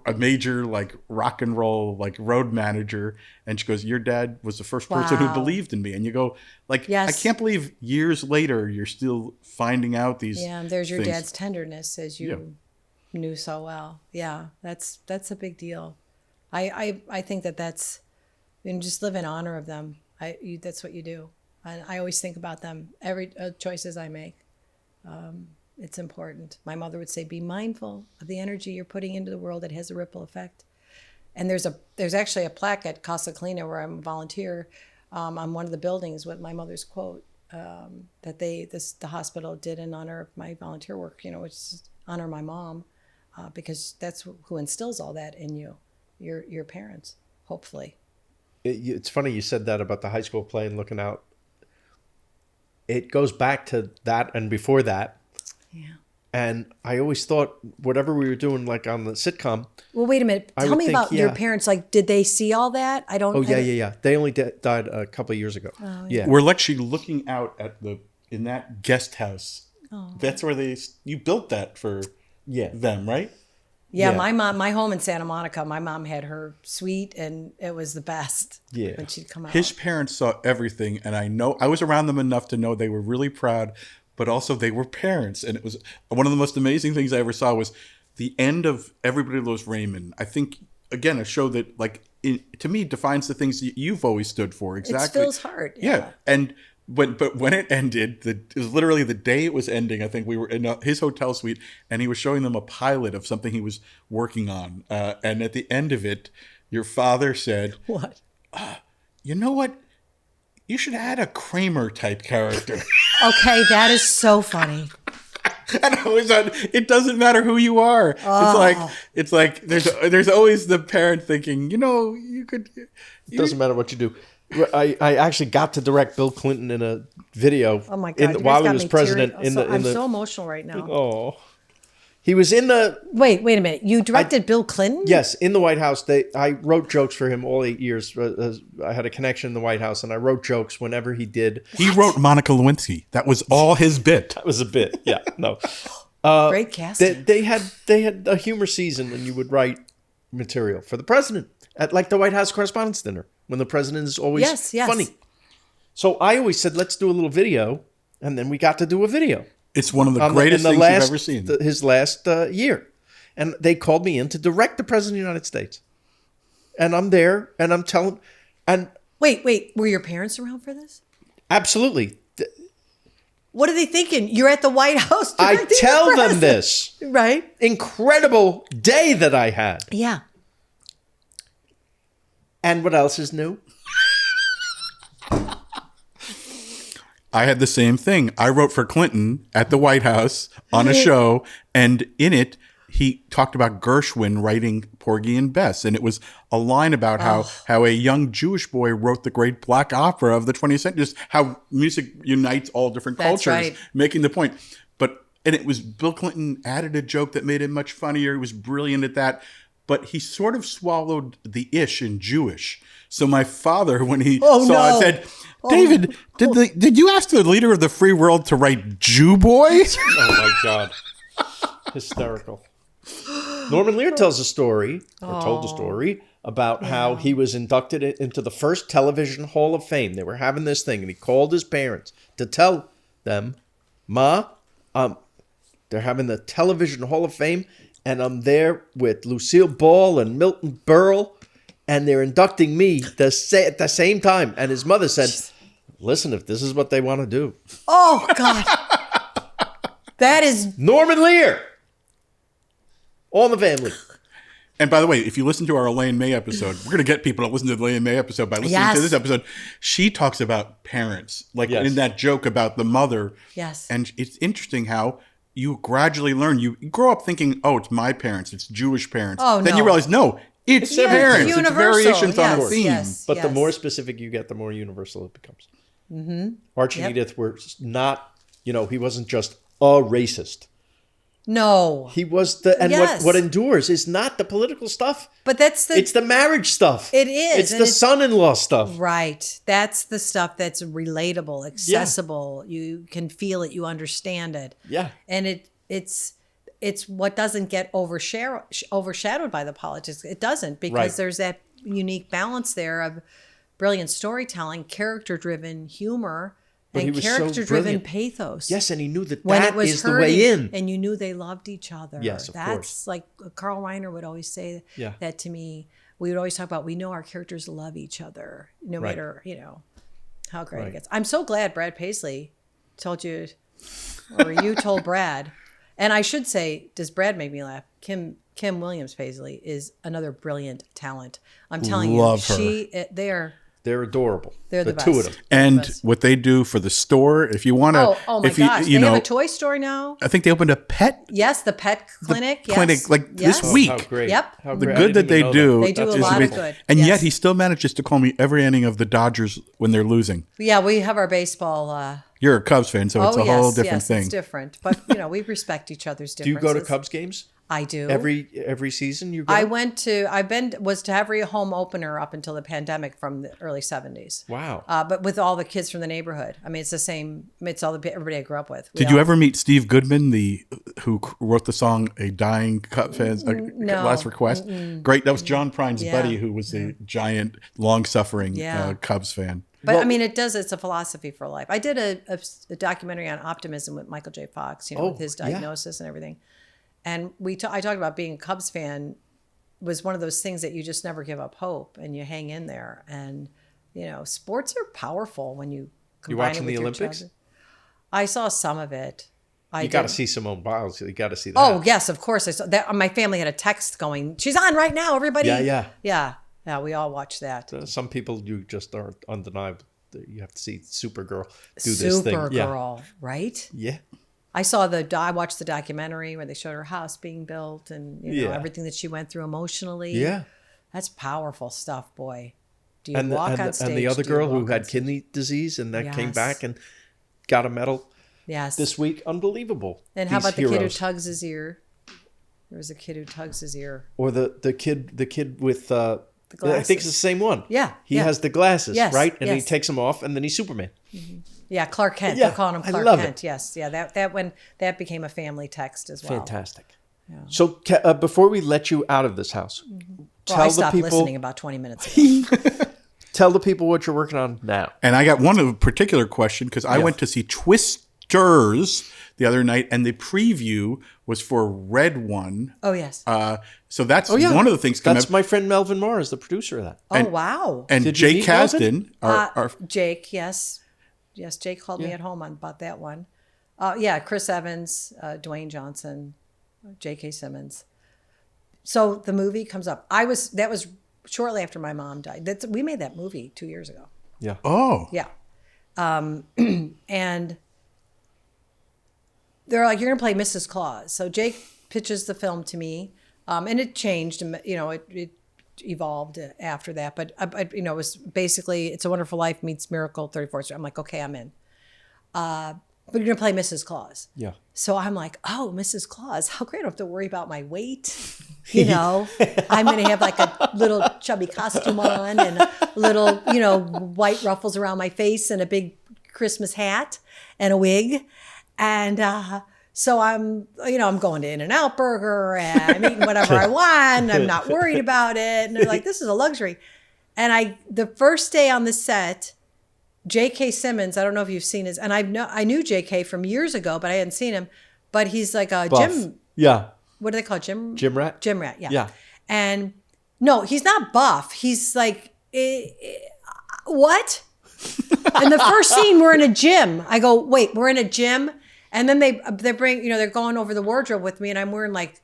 Speaker 2: a major like rock and roll, like road manager. And she goes, your dad was the first person who believed in me. And you go like, I can't believe years later, you're still finding out these
Speaker 4: and there's your
Speaker 2: things.
Speaker 4: dad's tenderness as you knew so well. Yeah. That's a big deal. I think that's, just live in honor of them. That's what you do. And I always think about them every choices I make. It's important. My mother would say, be mindful of the energy you're putting into the world. It has a ripple effect. And there's actually a plaque at Casa Clina where I'm a volunteer on one of the buildings with my mother's quote that the hospital did in honor of my volunteer work, which is honor my mom because that's who instills all that in you, your parents, hopefully.
Speaker 1: It's funny you said that about the high school play and looking out. It goes back to that and before that. Yeah. And I always thought whatever we were doing, like on the sitcom.
Speaker 4: Well, wait a minute. Tell me about your parents. Like, did they see all that?
Speaker 1: Yeah. They only died a couple of years ago. Oh, yeah.
Speaker 2: We're actually looking out at in that guest house. Oh. That's where you built that for them, right?
Speaker 4: Yeah, my mom, my home in Santa Monica, my mom had her suite and it was the best when she'd come out.
Speaker 2: His parents saw everything. And I was around them enough to know they were really proud. But also they were parents. And it was one of the most amazing things I ever saw was the end of Everybody Loves Raymond. I think, again, a show that, to me, defines the things that you've always stood for. Exactly.
Speaker 4: It's Phil's heart.
Speaker 2: Yeah. And when it ended, it was literally the day it was ending. I think we were in his hotel suite and he was showing them a pilot of something he was working on. And at the end of it, your father said,
Speaker 4: what?
Speaker 2: You know what? You should add a Kramer type character.
Speaker 4: Okay, that is so funny.
Speaker 2: And I was it doesn't matter who you are. Oh. It's like there's always the parent thinking, you could.
Speaker 1: It doesn't matter what you do. I actually got to direct Bill Clinton in a video.
Speaker 4: Oh my God!
Speaker 1: While he was president.
Speaker 4: I'm so emotional right now.
Speaker 1: Oh. He was in the...
Speaker 4: Wait a minute. You directed Bill Clinton?
Speaker 1: Yes, in the White House. I wrote jokes for him all 8 years. I had a connection in the White House, and I wrote jokes whenever he did.
Speaker 2: He wrote Monica Lewinsky. That was all his bit.
Speaker 1: That was a bit, yeah. No.
Speaker 4: Great casting.
Speaker 1: They had a humor season, and you would write material for the president at the White House Correspondents' Dinner, when the president is always funny. So I always said, let's do a little video, and then we got to do a video.
Speaker 2: It's one of the greatest things you've ever seen.
Speaker 1: His last year. And they called me in to direct the President of the United States. And I'm there, and I'm telling... And
Speaker 4: Wait. Were your parents around for this?
Speaker 1: Absolutely.
Speaker 4: What are they thinking? You're at the White House
Speaker 1: I tell them this.
Speaker 4: Right.
Speaker 1: Incredible day that I had.
Speaker 4: Yeah.
Speaker 2: And what else is new? I had the same thing. I wrote for Clinton at the White House on a show, and in it, he talked about Gershwin writing Porgy and Bess, and it was a line about how a young Jewish boy wrote the great black opera of the 20th century, just how music unites all different cultures, making the point. And it was Bill Clinton added a joke that made it much funnier. He was brilliant at that. But he sort of swallowed the ish in Jewish. So my father, when he saw it, said, David, did you ask the leader of the free world to write Jew boy?
Speaker 1: Oh, my God. Hysterical. Norman Lear tells a story, or told a story, about how he was inducted into the first Television Hall of Fame. They were having this thing, and he called his parents to tell them, Ma, they're having the Television Hall of Fame, and I'm there with Lucille Ball and Milton Berle, and they're inducting me at the same time. And his mother said, listen, if this is what they want to do.
Speaker 4: Oh, God. That is...
Speaker 1: Norman Lear. All in the family.
Speaker 2: And by the way, if you listen to our Elaine May episode, we're going to get people to listen to the Elaine May episode by listening to this episode. She talks about parents, like in that joke about the mother.
Speaker 4: Yes.
Speaker 2: And it's interesting how you gradually learn. You grow up thinking, oh, it's my parents, it's Jewish parents.
Speaker 4: Oh,
Speaker 2: then
Speaker 4: no.
Speaker 2: you realize, no, it's parents. It's
Speaker 4: universal.
Speaker 2: variations on a
Speaker 4: Yes,
Speaker 2: theme.
Speaker 4: yes.
Speaker 1: But the more specific you get, the more universal it becomes. Archie and Edith were not, he wasn't just a racist.
Speaker 4: No.
Speaker 1: He was what endures is not the political stuff.
Speaker 4: But it's
Speaker 1: the marriage stuff.
Speaker 4: It is.
Speaker 1: It's the son-in-law stuff.
Speaker 4: Right. That's the stuff that's relatable, accessible. Yeah. You can feel it. You understand it.
Speaker 1: Yeah.
Speaker 4: And it's what doesn't get overshadowed by the politics. It doesn't, because there's that unique balance there of brilliant storytelling, character-driven humor, and character-driven pathos.
Speaker 1: Yes, and he knew that is
Speaker 4: was
Speaker 1: the way in.
Speaker 4: And you knew they loved each other.
Speaker 1: Yes, of course.
Speaker 4: That's like Carl Reiner would always say that to me. We would always talk about, we know our characters love each other, no matter, how great it gets. I'm so glad Brad Paisley told you, or you told Brad. And I should say, does Brad make me laugh? Kim Williams Paisley is another brilliant talent. I'm telling
Speaker 2: Love
Speaker 4: you,
Speaker 2: her.
Speaker 1: They're adorable.
Speaker 4: They're the best.
Speaker 1: Two of them.
Speaker 2: And what they do for the store, if you want to,
Speaker 4: oh my gosh, they have a toy store now.
Speaker 2: I think they opened a pet.
Speaker 4: Yes, the pet clinic.
Speaker 2: This week.
Speaker 1: How great.
Speaker 4: Yep.
Speaker 1: How
Speaker 2: the
Speaker 1: great.
Speaker 2: good that they do.
Speaker 4: They do a lot of good.
Speaker 2: And yet he still manages to call me every inning of the Dodgers when they're losing.
Speaker 4: Yeah, we have our baseball.
Speaker 2: You're a Cubs fan, so it's a whole different thing.
Speaker 4: It's different. But, we respect each other's differences.
Speaker 1: Do you go to Cubs games?
Speaker 4: I do.
Speaker 1: Every season you go?
Speaker 4: I was to every home opener up until the pandemic from the early 70s.
Speaker 1: Wow.
Speaker 4: But with all the kids from the neighborhood. I mean, it's the same, it's everybody I grew up with.
Speaker 2: Did you ever meet Steve Goodman, who wrote the song "A Dying Cub Fans"?
Speaker 4: No.
Speaker 2: Last Request. Great. That was John Prine's buddy, who was a giant, long-suffering Cubs fan.
Speaker 4: But it's a philosophy for life. I did a documentary on optimism with Michael J. Fox, with his diagnosis and everything. And I talked about being a Cubs fan was one of those things that you just never give up hope and you hang in there. And, sports are powerful when you combine
Speaker 1: watching
Speaker 4: it with
Speaker 1: the
Speaker 4: your
Speaker 1: Olympics?
Speaker 4: childhood. I saw some of it.
Speaker 1: You got to see Simone Biles. You got to see that.
Speaker 4: Oh, yes, of course. I saw that. My family had a text going, she's on right now, everybody.
Speaker 1: Yeah.
Speaker 4: Yeah, we all watched that.
Speaker 1: Some people, you just are undeniable. You have to see Supergirl do this thing.
Speaker 4: Supergirl, right?
Speaker 1: Yeah.
Speaker 4: I watched the documentary where they showed her house being built and everything that she went through emotionally.
Speaker 1: Yeah.
Speaker 4: That's powerful stuff, boy. Do you
Speaker 1: And
Speaker 4: walk on stage?
Speaker 1: And the other girl who had kidney disease and that came back and got a medal this week. Unbelievable.
Speaker 4: And how about the kid who tugs his ear? There was a kid who tugs his ear.
Speaker 1: Or the kid with the
Speaker 4: glasses.
Speaker 1: I think it's the same one.
Speaker 4: Yeah.
Speaker 1: He has the glasses, right? And
Speaker 4: yes.
Speaker 1: he takes them off and then he's Superman.
Speaker 4: Mm-hmm. Yeah, Clark Kent.
Speaker 1: Yeah,
Speaker 4: They're calling him Clark Kent. It. Yes, yeah. That became a family text as well.
Speaker 1: Fantastic. Yeah. So before we let you out of this house,
Speaker 4: I stopped listening about 20 minutes ago.
Speaker 1: Tell the people what you're working on now.
Speaker 2: And I got one particular question because I went to see Twisters the other night, and the preview was for Red One.
Speaker 4: Oh yes.
Speaker 2: So that's one of the things.
Speaker 1: That's my friend Melvin Marr is the producer of that.
Speaker 4: Oh wow.
Speaker 2: And
Speaker 1: Did
Speaker 2: Jake Kasdan,
Speaker 4: Jake, yes. Yes, Jake called me at home about that one. Chris Evans, Dwayne Johnson, J.K. Simmons. So the movie comes up. That was shortly after my mom died. We made that movie 2 years ago.
Speaker 1: Yeah.
Speaker 2: Oh.
Speaker 4: Yeah. And they're like, you're going to play Mrs. Claus. So Jake pitches the film to me, and it changed. It evolved after that, but it was basically It's a Wonderful Life meets Miracle 34th Street. I'm like, okay, I'm in. But you're gonna play Mrs. Claus.
Speaker 1: Yeah.
Speaker 4: So I'm like, oh, Mrs. Claus, how great! I don't have to worry about my weight. I'm gonna have like a little chubby costume on and a little, white ruffles around my face and a big Christmas hat and a wig, and. So I'm going to In-N-Out Burger and I'm eating whatever I want. I'm not worried about it. And they're like, this is a luxury. And the first day on the set, J.K. Simmons, I don't know if you've seen his, and I knew J.K. from years ago, but I hadn't seen him. But he's like a
Speaker 1: Buff.
Speaker 4: gym.
Speaker 1: Yeah.
Speaker 4: What do they call it? Gym rat? Gym rat, yeah.
Speaker 1: Yeah.
Speaker 4: And no, he's not buff. He's like, what? And the first scene, we're in a gym. I go, wait, we're in a gym? And then they bring, they're going over the wardrobe with me and I'm wearing like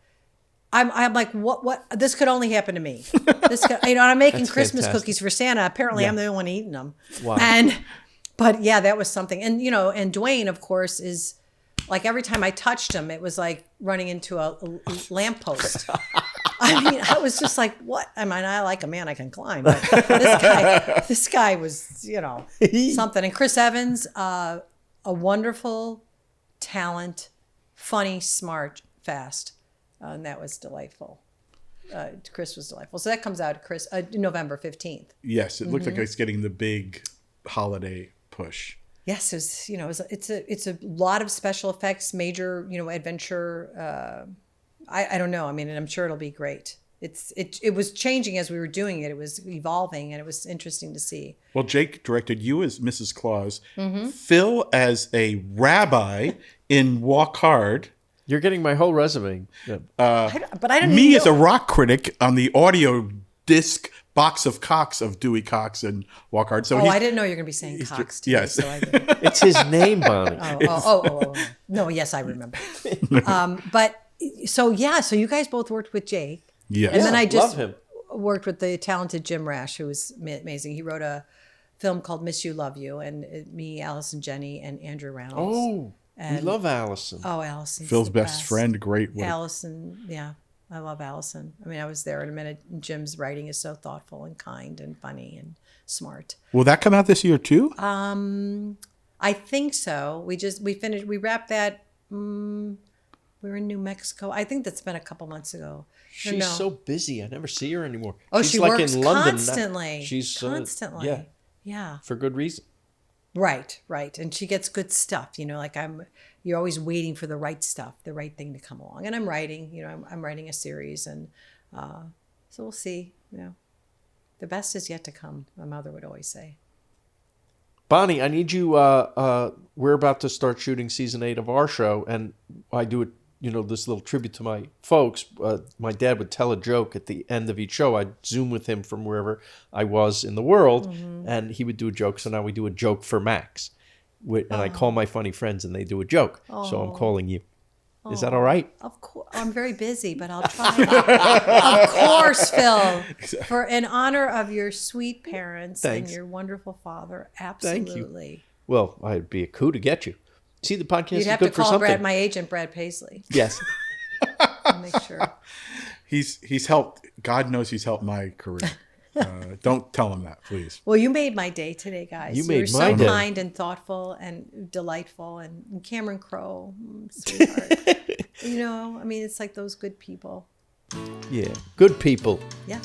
Speaker 4: I'm like, what? This could only happen to me. This could, and I'm making
Speaker 1: That's
Speaker 4: Christmas
Speaker 1: fantastic.
Speaker 4: cookies for Santa. Apparently, I'm the only one eating them.
Speaker 1: Wow.
Speaker 4: But yeah, that was something. And and Dwayne, of course, is like every time I touched him, it was like running into a lamppost. I mean, I was just like, what? I mean, I like a man I can climb, but this guy was, something. And Chris Evans, a wonderful talent, funny, smart, fast. And that was delightful. Chris was delightful. So that comes out, November 15th.
Speaker 2: Yes, it looks like it's getting the big holiday push.
Speaker 4: Yes, it's a lot of special effects, major, adventure. I don't know. I mean, and I'm sure it'll be great. It was changing as we were doing it. It was evolving, and it was interesting to see.
Speaker 2: Well, Jake directed you as Mrs. Claus, Phil as a rabbi in Walk Hard.
Speaker 1: You're getting my whole resume. Yeah.
Speaker 4: But I didn't.
Speaker 2: Me as a rock critic on the audio disc box of cocks of Dewey Cox and Walk Hard. So
Speaker 4: I didn't know you were going to be saying Cox today.
Speaker 2: Yes.
Speaker 4: So I didn't.
Speaker 1: It's his name, Bonnie.
Speaker 4: No, yes, I remember. So you guys both worked with Jake.
Speaker 2: Yes.
Speaker 4: And then I just
Speaker 1: love him.
Speaker 4: worked with the talented Jim Rash, who was amazing. He wrote a film called Miss You, Love You, and me, Allison Jenny, and Andrew Reynolds.
Speaker 1: Oh, we love Allison.
Speaker 4: Oh, Allison.
Speaker 2: Phil's best friend. Great.
Speaker 4: Allison, yeah. I love Allison. I mean, I was there in a minute. Jim's writing is so thoughtful and kind and funny and smart.
Speaker 2: Will that come out this year too?
Speaker 4: I think so. We wrapped that. We were in New Mexico. I think that's been a couple months ago.
Speaker 1: She's so busy. I never see her anymore.
Speaker 4: Oh,
Speaker 1: she's
Speaker 4: she
Speaker 1: like
Speaker 4: works
Speaker 1: in London.
Speaker 4: constantly.
Speaker 1: She's
Speaker 4: constantly. Yeah.
Speaker 1: For good reason.
Speaker 4: Right. And she gets good stuff. You're always waiting for the right stuff, the right thing to come along. And I'm writing. I'm writing a series, and so we'll see. The best is yet to come. My mother would always say.
Speaker 1: Bonnie, I need you. We're about to start shooting season 8 of our show, and I do it. This little tribute to my folks. My dad would tell a joke at the end of each show. I'd Zoom with him from wherever I was in the world, and he would do a joke. So now we do a joke for Max, and I call my funny friends, and they do a joke. So I'm calling you. Is that all right?
Speaker 4: Of course. I'm very busy, but I'll try. Of course, Phil. In honor of your sweet parents and your wonderful father. Absolutely.
Speaker 1: Thank you. Well, I'd be a coup to get you. See, the podcast
Speaker 4: You'd
Speaker 1: is
Speaker 4: have
Speaker 1: good
Speaker 4: to
Speaker 1: for
Speaker 4: call
Speaker 1: something.
Speaker 4: my agent, Brad Paisley.
Speaker 1: Yes.
Speaker 4: Make sure.
Speaker 2: He's helped. God knows he's helped my career. Don't tell him that, please.
Speaker 4: Well, you made my day today, guys.
Speaker 1: You made
Speaker 4: were
Speaker 1: my
Speaker 4: so
Speaker 1: day.
Speaker 4: kind and thoughtful and delightful. And Cameron Crowe, sweetheart. It's like those good people.
Speaker 1: Yeah. Good people.
Speaker 4: Yeah.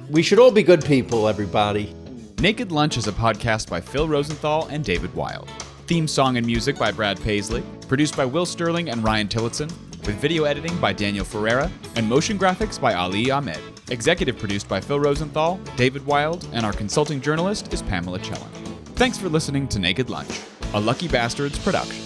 Speaker 1: We should all be good people, everybody.
Speaker 6: Naked Lunch is a podcast by Phil Rosenthal and David Wild. Theme song and music by Brad Paisley. Produced by Will Sterling and Ryan Tillotson. With video editing by Daniel Ferreira. And motion graphics by Ali Ahmed. Executive produced by Phil Rosenthal, David Wild, and our consulting journalist is Pamela Chellan. Thanks for listening to Naked Lunch, a Lucky Bastards production.